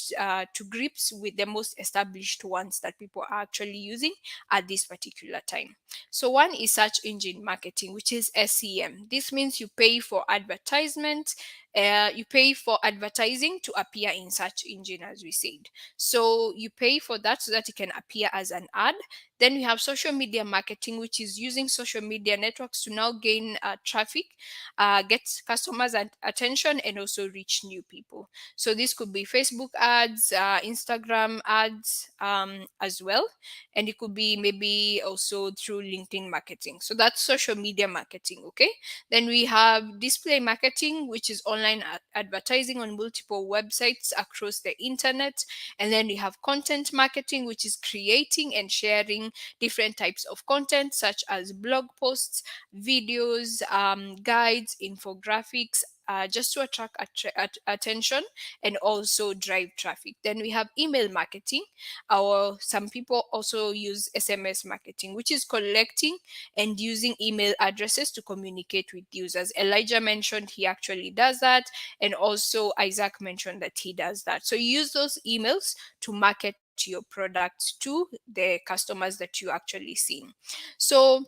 to grips with the most established ones that people are actually using at this particular time. So one is search engine marketing, which is SEM. This means you pay for advertisement, you pay for advertising to appear in search engine, as we said. So you pay for that so that it can appear as an ad. Then we have social media marketing, which is using social media networks to now gain traffic, get customers' attention, and also reach new people. So this could be Facebook ads, Instagram ads as well, and it could be maybe also through LinkedIn marketing. So that's social media marketing. Okay. Then we have display marketing, which is online advertising on multiple websites across the internet. And then we have content marketing, which is creating and sharing different types of content, such as blog posts, videos, guides, infographics, just to attract attention and also drive traffic. Then we have email marketing, or some people also use SMS marketing, which is collecting and using email addresses to communicate with users. Elijah mentioned he actually does that, and also Isaac mentioned that he does that. So you use those emails to market your products to the customers that you actually see. So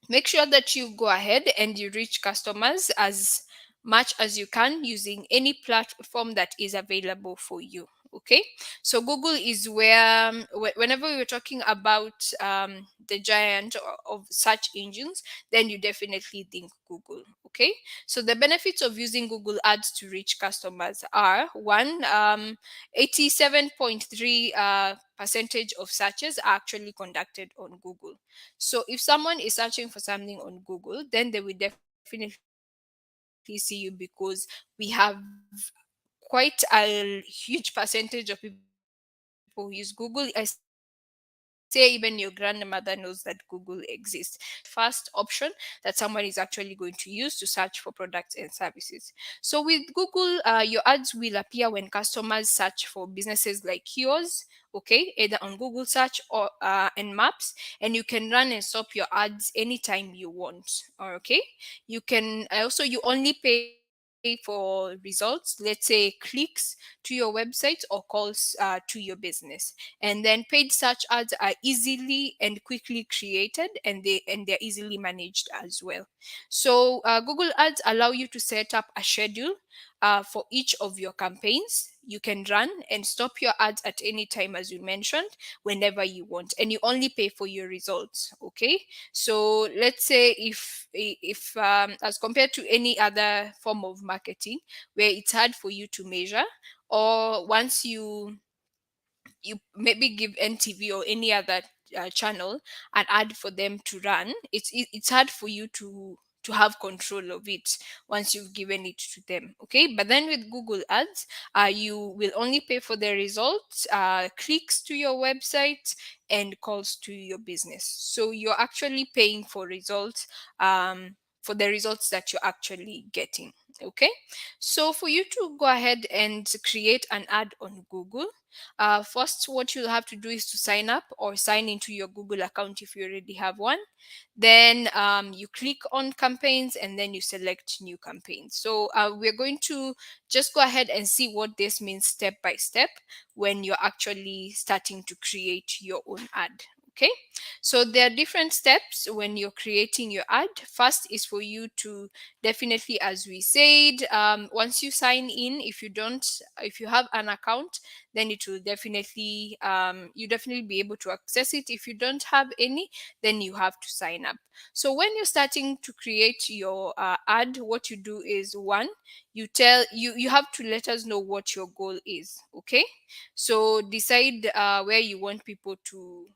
make sure that you go ahead and you reach customers as much as you can using any platform that is available for you. Okay, so Google is where whenever we were talking about the giant of search engines, then you definitely think Google. Okay, so the benefits of using Google ads to reach customers are: one, 87.3 percentage of searches are actually conducted on Google. So if someone is searching for something on Google, then they will definitely see you because we have quite a huge percentage of people who use Google. I say even your grandmother knows that Google exists. So it's the first option that someone is actually going to use to search for products and services. So with Google, your ads will appear when customers search for businesses like yours, okay, either on Google search or and maps, and you can run and stop your ads anytime you want. Okay, you can also, you only pay for results, let's say clicks to your website or calls to your business. And then paid search ads are easily and quickly created, and they're easily managed as well. So Google ads allow you to set up a schedule for each of your campaigns. You can run and stop your ads at any time, as we mentioned, whenever you want, and you only pay for your results. Okay, so let's say if as compared to any other form of marketing where it's hard for you to measure, or once you maybe give NTV or any other channel an ad for them to run, it's hard for you to have control of it once you've given it to them. Okay, but then with Google Ads, you will only pay for the results, clicks to your website, and calls to your business. So you're actually paying for the results that you're actually getting. Okay, so for you to go ahead and create an ad on Google, first what you'll have to do is to sign up or sign into your Google account if you already have one. Then you click on campaigns and then you select new campaigns. So we're going to just go ahead and see what this means step by step when you're actually starting to create your own ad. Okay, so there are different steps when you're creating your ad. First is for you to definitely, as we said, once you sign in, if you have an account, then it will definitely you definitely be able to access it. If you don't have any, then you have to sign up. So when you're starting to create your ad, what you do is, one, you have to let us know what your goal is. Okay, so decide where you want people to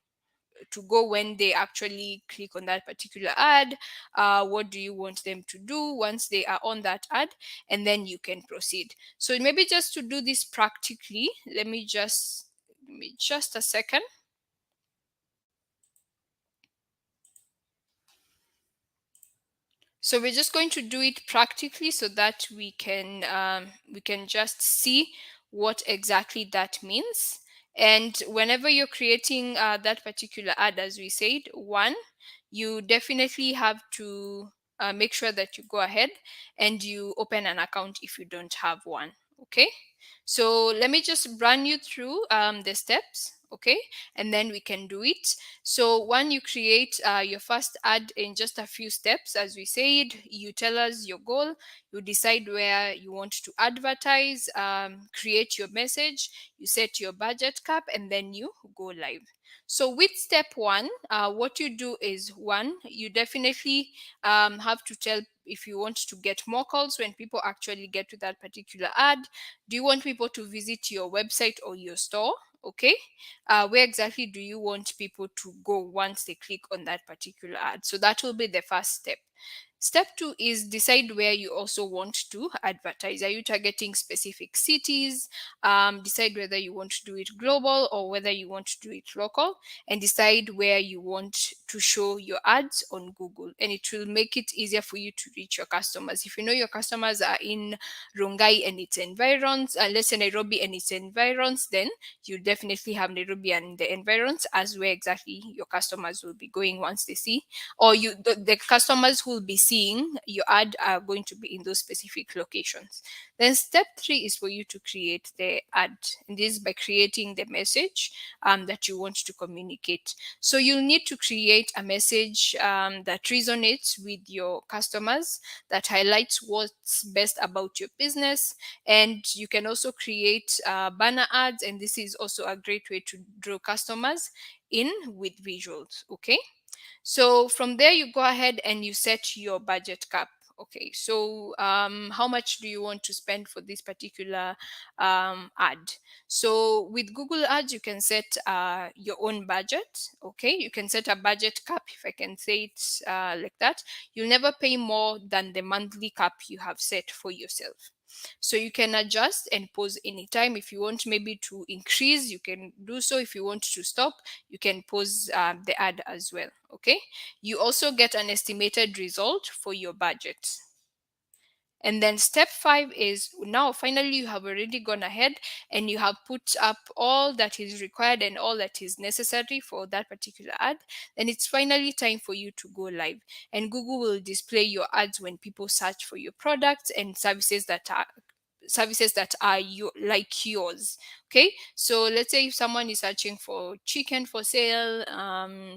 go when they actually click on that particular ad. What do you want them to do once they are on that ad? And then you can proceed. So maybe just to do this practically, give me just a second. So we're just going to do it practically so that we can just see what exactly that means. And whenever you're creating that particular ad, as we said, one, you definitely have to make sure that you go ahead and you open an account if you don't have one. Okay, so let me just run you through the steps. Okay, and then we can do it. So one, you create your first ad in just a few steps. As we said, you tell us your goal, you decide where you want to advertise, create your message, you set your budget cap, and then you go live. So with step one, what you do is, one, you definitely have to tell if you want to get more calls when people actually get to that particular ad. Do you want people to visit your website or your store? Okay, where exactly do you want people to go once they click on that particular ad? So that will be the first step. Step two is decide where you also want to advertise. Are you targeting specific cities? Decide whether you want to do it global or whether you want to do it local, and decide where you want to show your ads on Google. And it will make it easier for you to reach your customers. If you know your customers are in Rongai and its environs, let's say Nairobi and its environs, then you definitely have Nairobi and the environs as where exactly your customers will be going once they see, or the customers who will be seeing your ad are going to be in those specific locations. Then step three is for you to create the ad, and this is by creating the message that you want to communicate. So you'll need to create a message that resonates with your customers, that highlights what's best about your business. And you can also create banner ads, and this is also a great way to draw customers in with visuals. Okay, so from there, you go ahead and you set your budget cap. Okay, so how much do you want to spend for this particular ad? So with Google Ads, you can set your own budget. Okay, you can set a budget cap, if I can say it like that. You'll never pay more than the monthly cap you have set for yourself. So you can adjust and pause anytime. If you want maybe to increase, you can do so. If you want to stop, you can pause the ad as well. Okay, you also get an estimated result for your budget. And then step five is, now finally you have already gone ahead and you have put up all that is required and all that is necessary for that particular ad. Then it's finally time for you to go live, and Google will display your ads when people search for your products and services that are like yours. Okay, so let's say if someone is searching for chicken for sale,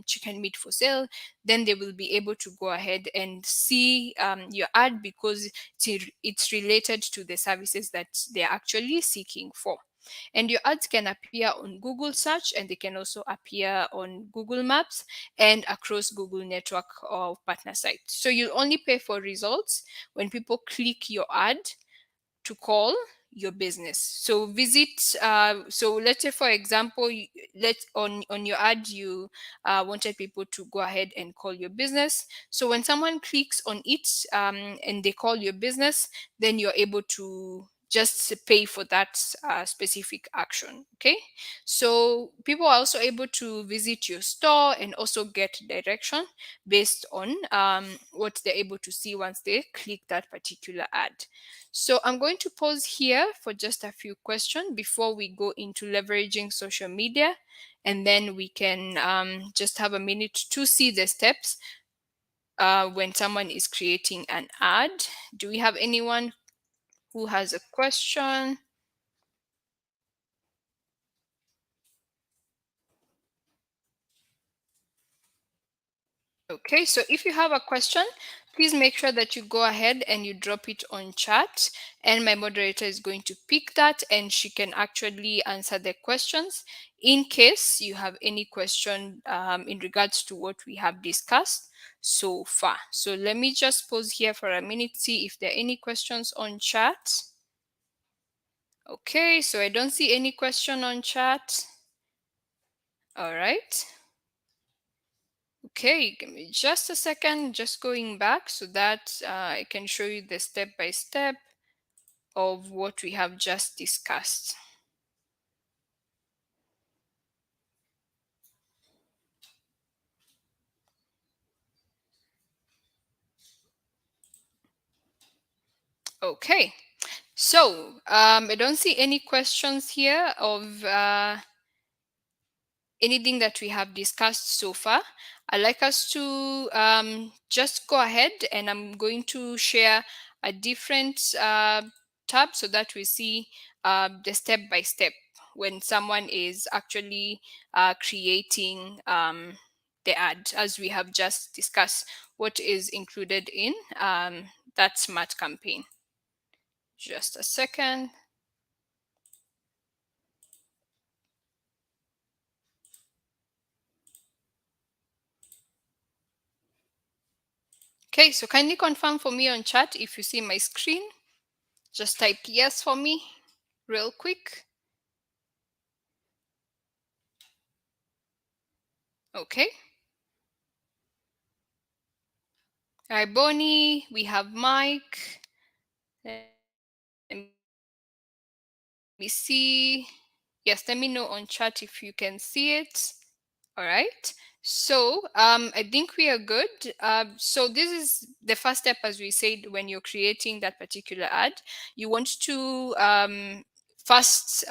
chicken meat for sale, then they will be able to go ahead and see your ad, because it's related to the services that they're actually seeking for. And your ads can appear on Google search, and they can also appear on Google Maps and across Google network of partner sites. So you'll only pay for results when people click your ad to call, your business. So visit, so let's say for example, let on your ad you wanted people to go ahead and call your business. So when someone clicks on it, and they call your business, then you're able to just pay for that specific action. Okay, so people are also able to visit your store and also get direction based on what they're able to see once they click that particular ad. So I'm going to pause here for just a few questions before we go into leveraging social media, and then we can just have a minute to see the steps when someone is creating an ad. Do we have anyone who has a question? Okay, so if you have a question, please make sure that you go ahead and you drop it on chat, and my moderator is going to pick that and she can actually answer the questions in case you have any question in regards to what we have discussed so far. So let me just pause here for a minute, see if there are any questions on chat. Okay, so I don't see any question on chat. All right. Okay, give me just a second, just going back so that I can show you the step by step of what we have just discussed. Okay, so I don't see any questions here of anything that we have discussed so far. I'd like us to just go ahead, and I'm going to share a different tab so that we see the step by step when someone is actually creating the ad, as we have just discussed what is included in that smart campaign. Just a second. Okay, so kindly confirm for me on chat if you see my screen. Just type yes for me real quick. Okay. All right, Bonnie, we have Mike. Let me see. Yes, let me know on chat if you can see it. All right. So I think we are good. So this is the first step, as we said, when you're creating that particular ad. You want to first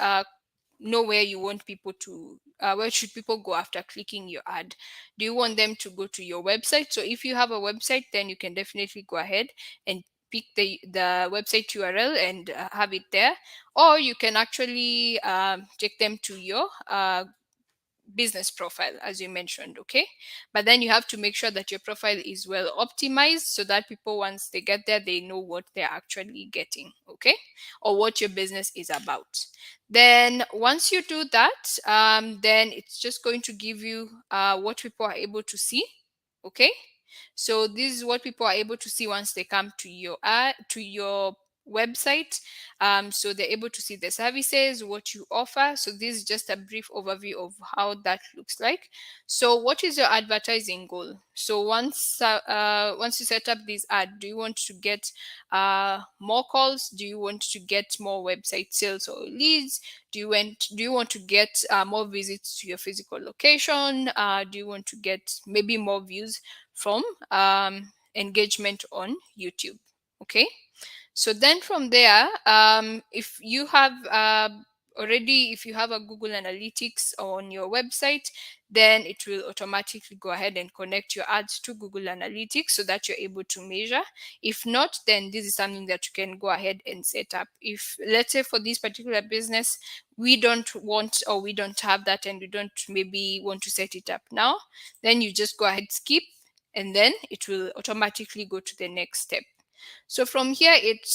know where you want people to where should people go after clicking your ad. Do you want them to go to your website? So if you have a website, then you can definitely go ahead and pick the website URL and have it there, or you can actually take them to your business profile, as you mentioned. Okay, but then you have to make sure that your profile is well optimized so that people, once they get there, they know what they're actually getting. Okay, or what your business is about. Then once you do that, then it's just going to give you what people are able to see. Okay, so this is what people are able to see once they come to your website. So they're able to see the services, what you offer. So this is just a brief overview of how that looks like. So what is your advertising goal? So once you set up this ad, do you want to get more calls? Do you want to get more website sales or leads? Do you want to get more visits to your physical location? Do you want to get maybe more views from engagement on YouTube? Okay, so then from there, if you have already, if you have a Google Analytics on your website, then it will automatically go ahead and connect your ads to Google Analytics so that you're able to measure. If not, then this is something that you can go ahead and set up. If, let's say, for this particular business, we don't want, or we don't have that, and we don't maybe want to set it up now, then you just go ahead, skip, and then it will automatically go to the next step. So from here, it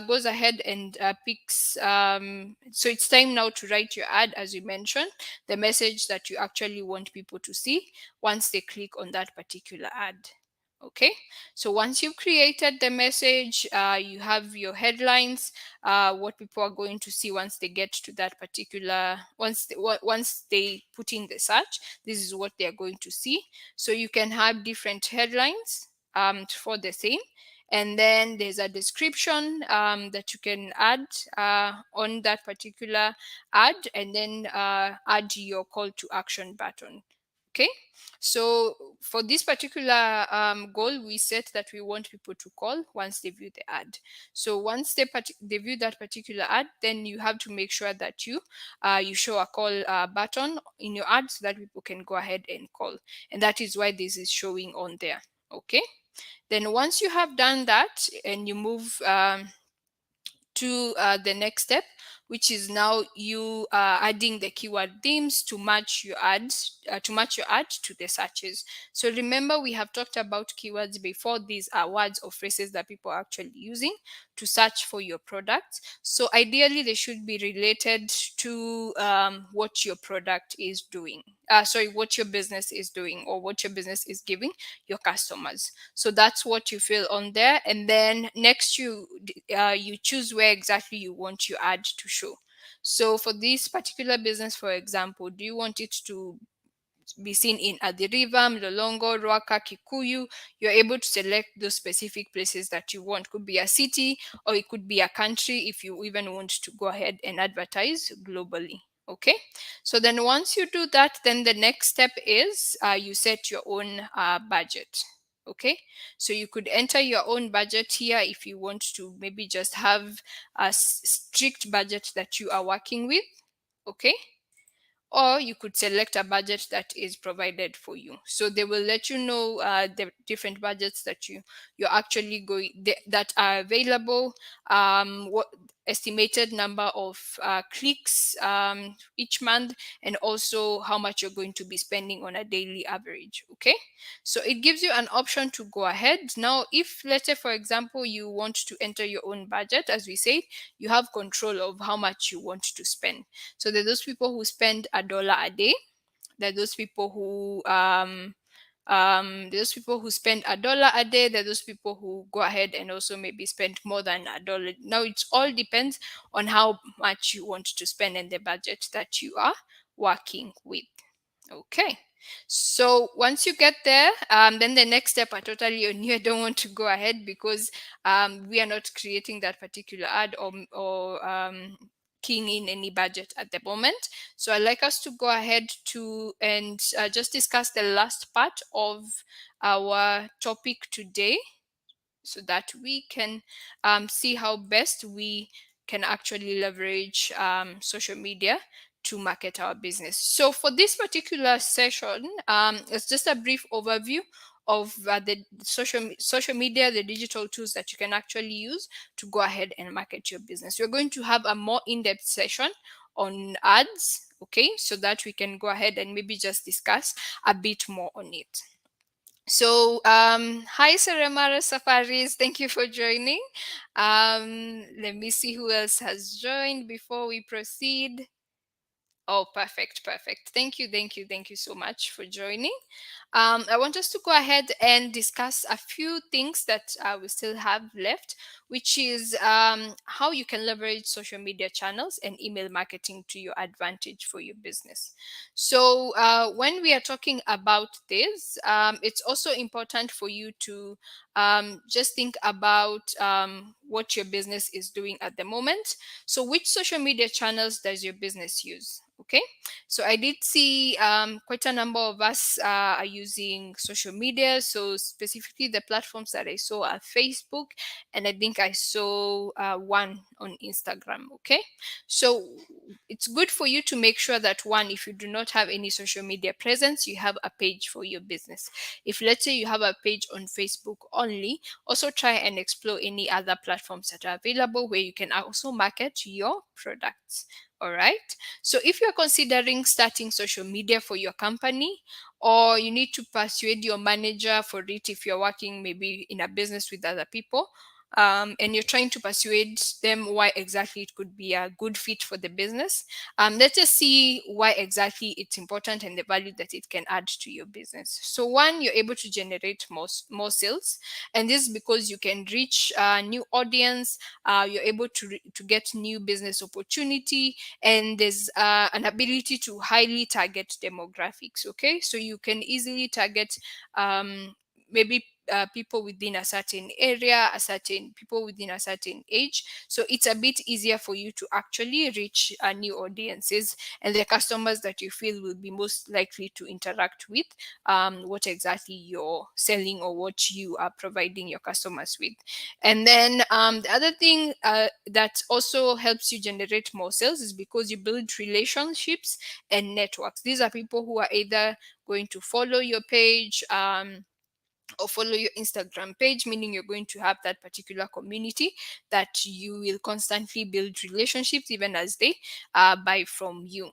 goes ahead and picks. So it's time now to write your ad, as you mentioned, the message that you actually want people to see once they click on that particular ad. Okay, so once you've created the message, you have your headlines, what people are going to see once they get to that particular, once they put in the search, this is what they are going to see. So you can have different headlines for the same. And then there's a description that you can add on that particular ad, and then add your call to action button. Okay, so for this particular goal, we set that we want people to call once they view the ad. So once they view that particular ad, then you have to make sure that you show a call button in your ad so that people can go ahead and call, and that is why this is showing on there. Okay, then once you have done that and you move to the next step, which is now you adding the keyword themes to match your ads to the searches. So remember, we have talked about keywords before. These are words or phrases that people are actually using to search for your product. So ideally they should be related to what your product is doing, what your business is doing, or what your business is giving your customers. So that's what you fill on there, and then next you choose where exactly you want your ad to show. So for this particular business, for example, do you want it to be seen in Adiriva, Mlolongo, Ruaka, Kikuyu? You're able to select those specific places that you want. Could be a city, or it could be a country if you even want to go ahead and advertise globally. Okay, so then once you do that, then the next step is you set your own budget. Okay, so you could enter your own budget here if you want to maybe just have a strict budget that you are working with. Okay, or you could select a budget that is provided for you. So they will let you know the different budgets that you're actually going that are available, what estimated number of clicks each month, and also how much you're going to be spending on a daily average. Okay, so it gives you an option to go ahead. Now if, let's say for example, you want to enter your own budget, as we said, you have control of how much you want to spend. So there are those people who spend $1 a day. There are those people who those people who spend $1 a day. There are those people who go ahead and also maybe spend more than $1. Now it all depends on how much you want to spend and the budget that you are working with. Okay, so once you get there, then the next step are totally on you. I don't want to go ahead because we are not creating that particular ad or keying in any budget at the moment. So I'd like us to go ahead to and just discuss the last part of our topic today, so that we can see how best we can actually leverage social media to market our business. So for this particular session, it's just a brief overview of the social media, the digital tools that you can actually use to go ahead and market your business. We're going to have a more in-depth session on ads, okay, so that we can go ahead and maybe just discuss a bit more on it. So, hi, Saremara Safaris. Thank you for joining. Let me see who else has joined before we proceed. Oh, perfect, perfect. Thank you so much for joining. I want us to go ahead and discuss a few things that we still have left, which is how you can leverage social media channels and email marketing to your advantage for your business. So, when we are talking about this, it's also important for you to just think about what your business is doing at the moment. So, which social media channels does your business use? Okay, so I did see quite a number of us are using social media. So specifically the platforms that I saw are Facebook, and I think I saw one on Instagram. Okay, so it's good for you to make sure that, one, if you do not have any social media presence, you have a page for your business. If, let's say, you have a page on Facebook only, also try and explore any other platforms that are available where you can also market your products. All right, so if you're considering starting social media for your company, or you need to persuade your manager for it if you're working maybe in a business with other people, and you're trying to persuade them why exactly it could be a good fit for the business. Let's just see why exactly it's important and the value that it can add to your business. So one, you're able to generate more sales, and this is because you can reach a new audience. You're able to get new business opportunity, and there's an ability to highly target demographics. Okay, so you can easily target maybe people within a certain area, a certain people within a certain age. So it's a bit easier for you to actually reach new audiences and the customers that you feel will be most likely to interact with what exactly you're selling or what you are providing your customers with. And then the other thing that also helps you generate more sales is because you build relationships and networks. These are people who are either going to follow your page, or follow your Instagram page, meaning you're going to have that particular community that you will constantly build relationships even as they buy from you.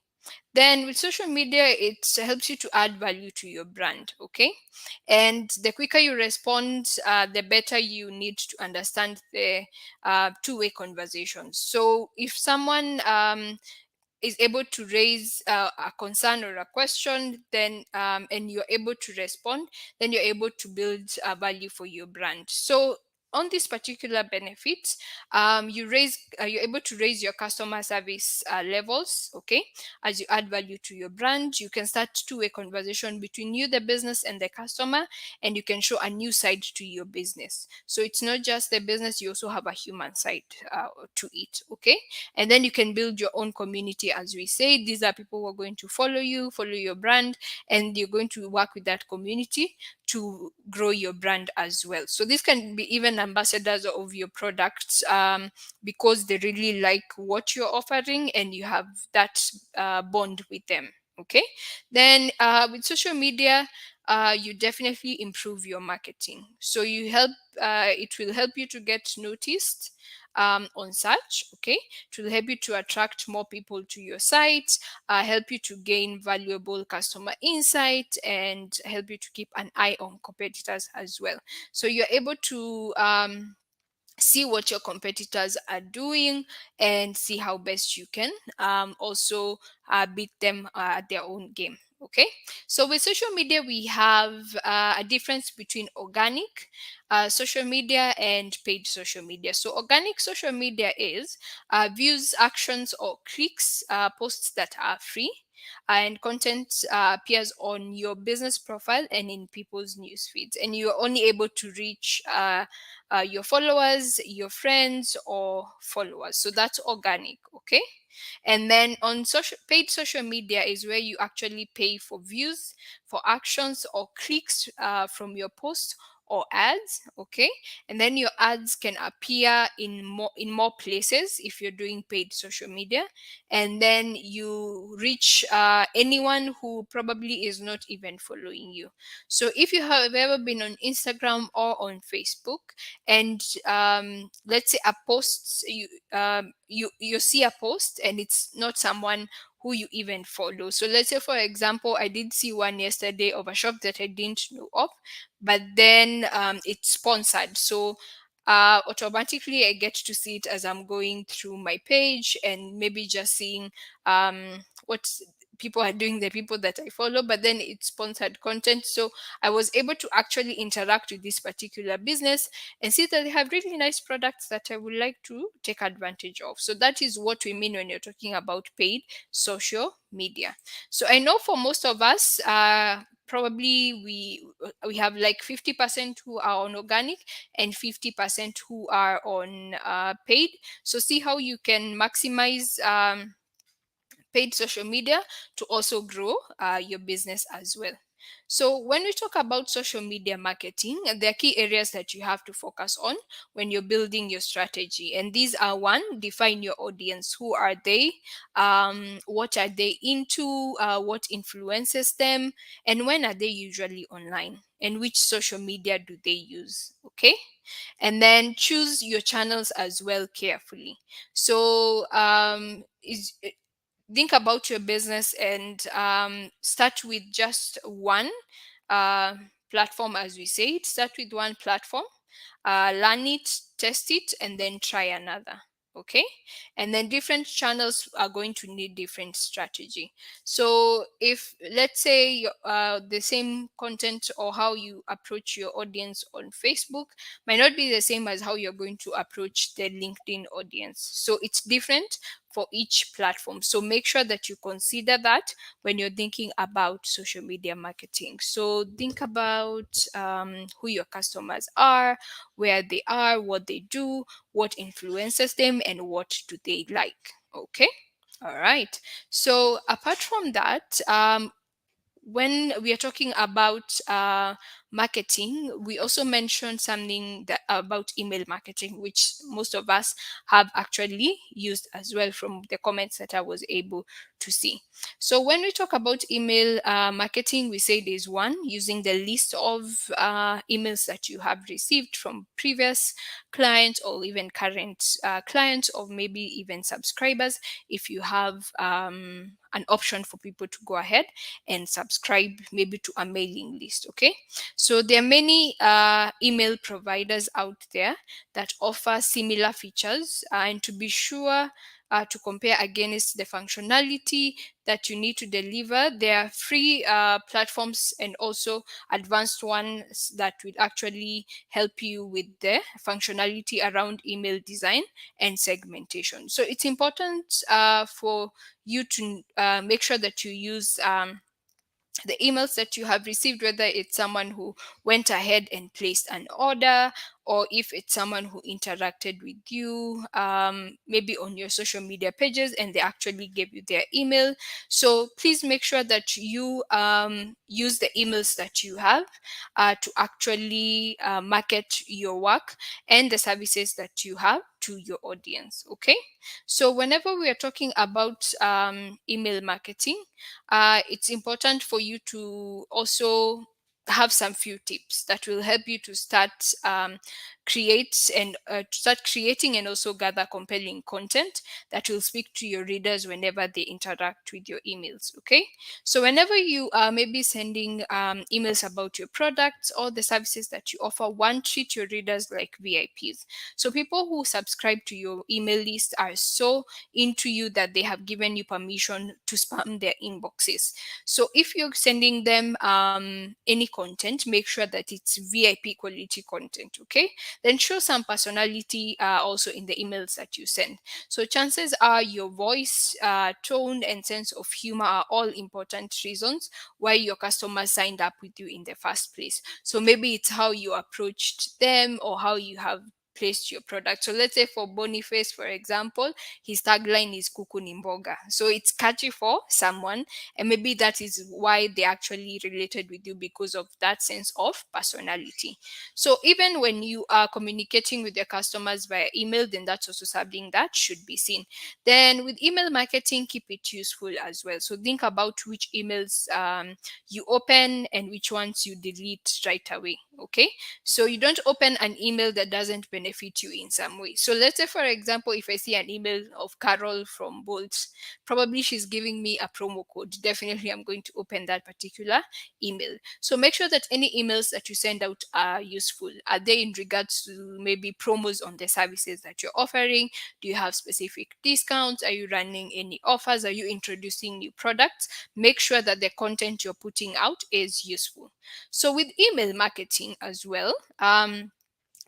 Then with social media, it helps you to add value to your brand. Okay, and the quicker you respond, the better you need to understand the two-way conversations. So if someone is able to raise a concern or a question, then and you're able to respond, then you're able to build value for your brand. So on this particular benefit, you're able to raise your customer service levels. Okay, as you add value to your brand, you can start two-way conversation between you, the business, and the customer, and you can show a new side to your business. So it's not just the business, you also have a human side to it. Okay, and then you can build your own community. As we say, these are people who are going to follow you, follow your brand, and you're going to work with that community to grow your brand as well. So this can be even ambassadors of your products, because they really like what you're offering and you have that bond with them. Okay, then with social media, you definitely improve your marketing. So it will help you to get noticed on search. Okay, it will help you to attract more people to your site, help you to gain valuable customer insight, and help you to keep an eye on competitors as well. So you're able to see what your competitors are doing and see how best you can also beat them at their own game. Okay, so with social media, we have a difference between organic social media and paid social media. So organic social media is views, actions, or clicks, posts that are free, and content appears on your business profile and in people's news feeds, and you're only able to reach your followers, your friends, or followers. So that's organic. Okay, and then on paid social media is where you actually pay for views, for actions, or clicks from your posts or ads. Okay, and then your ads can appear in more places if you're doing paid social media, and then you reach anyone who probably is not even following you. So if you have ever been on Instagram or on Facebook, and let's say a post, you see a post and it's not someone who you even follow. So let's say, for example, I did see one yesterday of a shop that I didn't know of, but then it's sponsored. So automatically I get to see it as I'm going through my page and maybe just seeing what people are doing, the people that I follow, but then it's sponsored content. So I was able to actually interact with this particular business and see that they have really nice products that I would like to take advantage of. So that is what we mean when you're talking about paid social media. So I know for most of us, probably we have like 50% who are on organic and 50% who are on paid. So see how you can maximize paid social media to also grow your business as well. So when we talk about social media marketing, there are key areas that you have to focus on when you're building your strategy. And these are: one, define your audience. Who are they? What are they into? What influences them? And when are they usually online? And which social media do they use? Okay. And then choose your channels as well carefully. So think about your business and start with just one uh, platform. As we say, start with one platform, learn it, test it, and then try another. Okay, and then different channels are going to need different strategy. So if, let's say, the same content or how you approach your audience on Facebook might not be the same as how you're going to approach the LinkedIn audience. So it's different for each platform. So make sure that you consider that when you're thinking about social media marketing. So think about who your customers are, where they are, what they do, what influences them, and what do they like. Okay. All right. So apart from that, when we are talking about marketing, we also mentioned something that about email marketing, which most of us have actually used as well from the comments that I was able to see. So when we talk about email marketing, we say there's one, using the list of emails that you have received from previous clients or even current clients, or maybe even subscribers, if you have an option for people to go ahead and subscribe maybe to a mailing list. Okay, so there are many email providers out there that offer similar features, and to be sure, to compare against the functionality that you need to deliver, there are free platforms and also advanced ones that will actually help you with the functionality around email design and segmentation. So it's important for you to make sure that you use the emails that you have received, whether it's someone who went ahead and placed an order, or if it's someone who interacted with you, maybe on your social media pages, and they actually gave you their email. So please make sure that you use the emails that you have to actually market your work and the services that you have to your audience. Okay, so whenever we are talking about email marketing, it's important for you to also have some few tips that will help you to start start creating and also gather compelling content that will speak to your readers whenever they interact with your emails. Okay, so whenever you are maybe sending emails about your products or the services that you offer, one, treat your readers like VIPs. So people who subscribe to your email list are so into you that they have given you permission to spam their inboxes. So if you're sending them any content, make sure that it's VIP quality content. Okay, then show some personality also in the emails that you send. So chances are your voice, tone, and sense of humor are all important reasons why your customers signed up with you in the first place. So maybe it's how you approached them or how you have placed your product. So let's say for Boniface, for example, his tagline is Kuku ni mboga. So it's catchy for someone, and maybe that is why they actually related with you, because of that sense of personality. So even when you are communicating with your customers via email, then that's also something that should be seen. Then with email marketing, keep it useful as well. So think about which emails you open and which ones you delete right away. Okay, so you don't open an email that doesn't benefit you in some way. So let's say, for example, if I see an email of Carol from Bolt, probably she's giving me a promo code. Definitely I'm going to open that particular email. So make sure that any emails that you send out are useful. Are they in regards to maybe promos on the services that you're offering? Do you have specific discounts? Are you running any offers? Are you introducing new products? Make sure that the content you're putting out is useful. So with email marketing as well,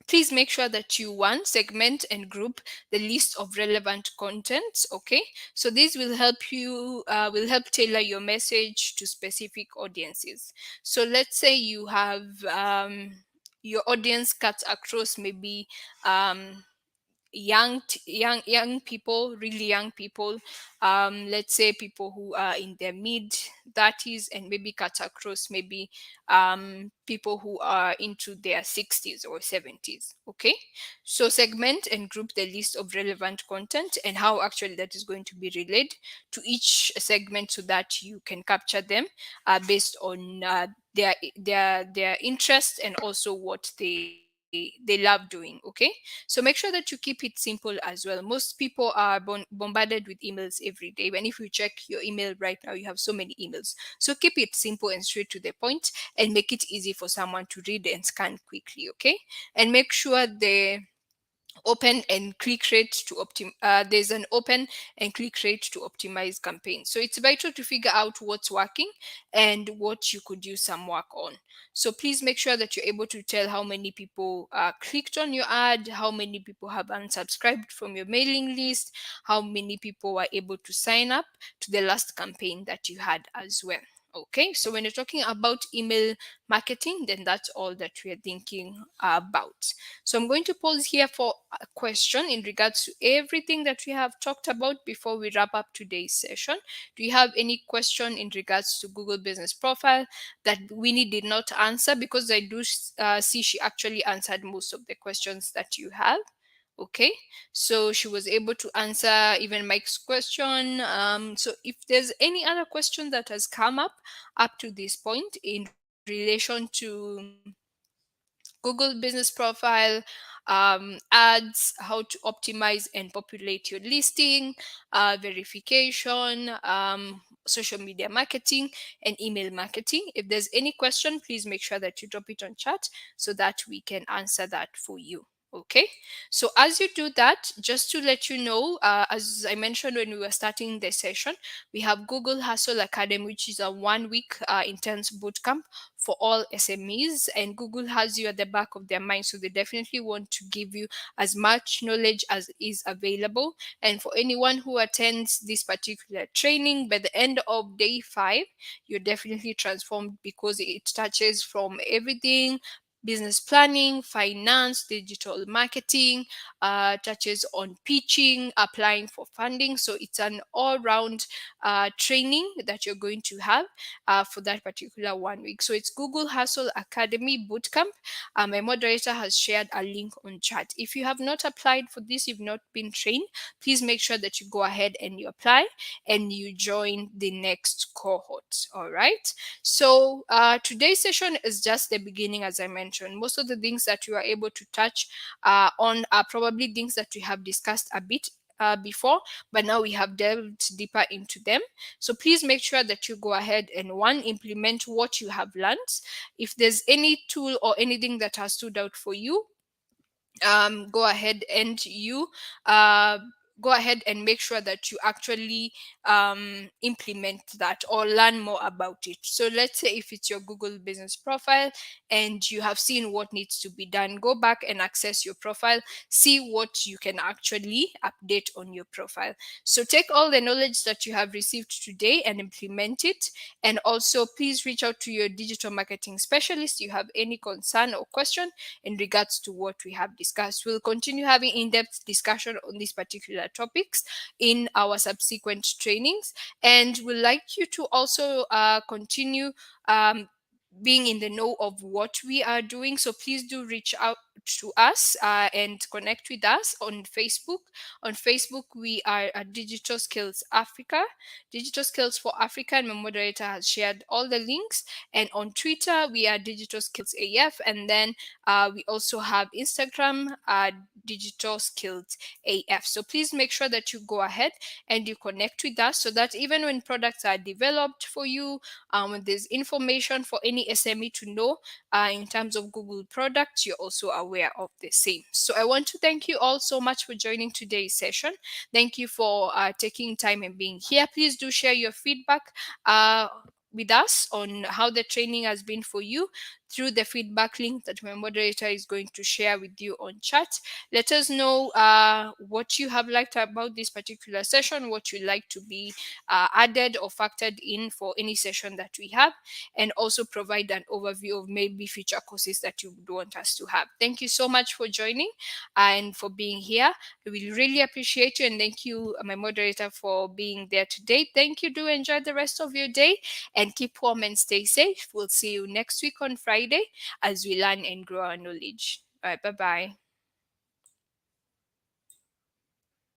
please make sure that you, one, segment and group the list of relevant contents. Okay, so this will help you will help tailor your message to specific audiences. So let's say you have your audience cuts across maybe young people, really young people, let's say people who are in their mid 30s, and maybe cut across maybe people who are into their 60s or 70s. Okay, so segment and group the list of relevant content and how actually that is going to be relayed to each segment, so that you can capture them based on their interest and also what they they love doing. Okay, so make sure that you keep it simple as well. Most people are bombarded with emails every day, and if you check your email right now, you have so many emails. So keep it simple and straight to the point, and make it easy for someone to read and scan quickly. Okay, and make sure open and click rate to there's an open and click rate to optimize campaigns. So it's vital to figure out what's working and what you could use some work on. So please make sure that you're able to tell how many people clicked on your ad, how many people have unsubscribed from your mailing list, how many people were able to sign up to the last campaign that you had as well. Okay, so when you're talking about email marketing, then that's all that we are thinking about. So I'm going to pause here for a question in regards to everything that we have talked about before we wrap up today's session. Do you have any question in regards to Google Business Profile that Winnie did not answer? Because I do see she actually answered most of the questions that you have. Okay, so she was able to answer even Mike's question. So if there's any other question that has come up to this point in relation to Google Business Profile, ads, how to optimize and populate your listing, verification, social media marketing, and email marketing. If there's any question, please make sure that you drop it on chat so that we can answer that for you. Okay, so as you do that, just to let you know, as I mentioned when we were starting the session, we have Google Hustle Academy, which is a 1 week intense bootcamp for all SMEs, and Google has you at the back of their mind, so they definitely want to give you as much knowledge as is available. And for anyone who attends this particular training, by the end of day 5, you're definitely transformed, because it touches from everything: business planning, finance, digital marketing, touches on pitching, applying for funding. So it's an all-round training that you're going to have for that particular 1 week. So it's Google Hustle Academy Bootcamp. My moderator has shared a link on chat. If you have not applied for this, you've not been trained, please make sure that you go ahead and you apply and you join the next cohort. All right. So today's session is just the beginning, as I mentioned. Most of the things that you are able to touch on are probably things that we have discussed a bit before, but now we have delved deeper into them. So please make sure that you go ahead and implement what you have learned. If there's any tool or anything that has stood out for you, go ahead and uh, go ahead and make sure that you actually implement that or learn more about it. So let's say if it's your Google Business Profile and you have seen what needs to be done, go back and access your profile, see what you can actually update on your profile. So take all the knowledge that you have received today and implement it. And also please reach out to your digital marketing specialist if you have any concern or question in regards to what we have discussed. We'll continue having in-depth discussion on these particular topics in our subsequent trainings, and we'd like you to also continue being in the know of what we are doing. So please do reach out to us and connect with us on Facebook. On Facebook, we are at Digital Skills Africa, Digital Skills for Africa, and my moderator has shared all the links. And on Twitter, we are Digital Skills AF, and then we also have Instagram, Digital Skills AF. So please make sure that you go ahead and you connect with us, so that even when products are developed for you, there's information for any SME to know in terms of Google products, you're also aware of the same. So I want to thank you all so much for joining today's session. Thank you for taking time and being here. Please do share your feedback with us on how the training has been for you through the feedback link that my moderator is going to share with you on chat. Let us know what you have liked about this particular session, what you'd like to be added or factored in for any session that we have, and also provide an overview of maybe future courses that you would want us to have. Thank you so much for joining and for being here. We really appreciate you, and thank you, my moderator, for being there today. Thank you. Do enjoy the rest of your day and keep warm and stay safe. We'll see you next week on Friday as we learn and grow our knowledge. All right, bye-bye.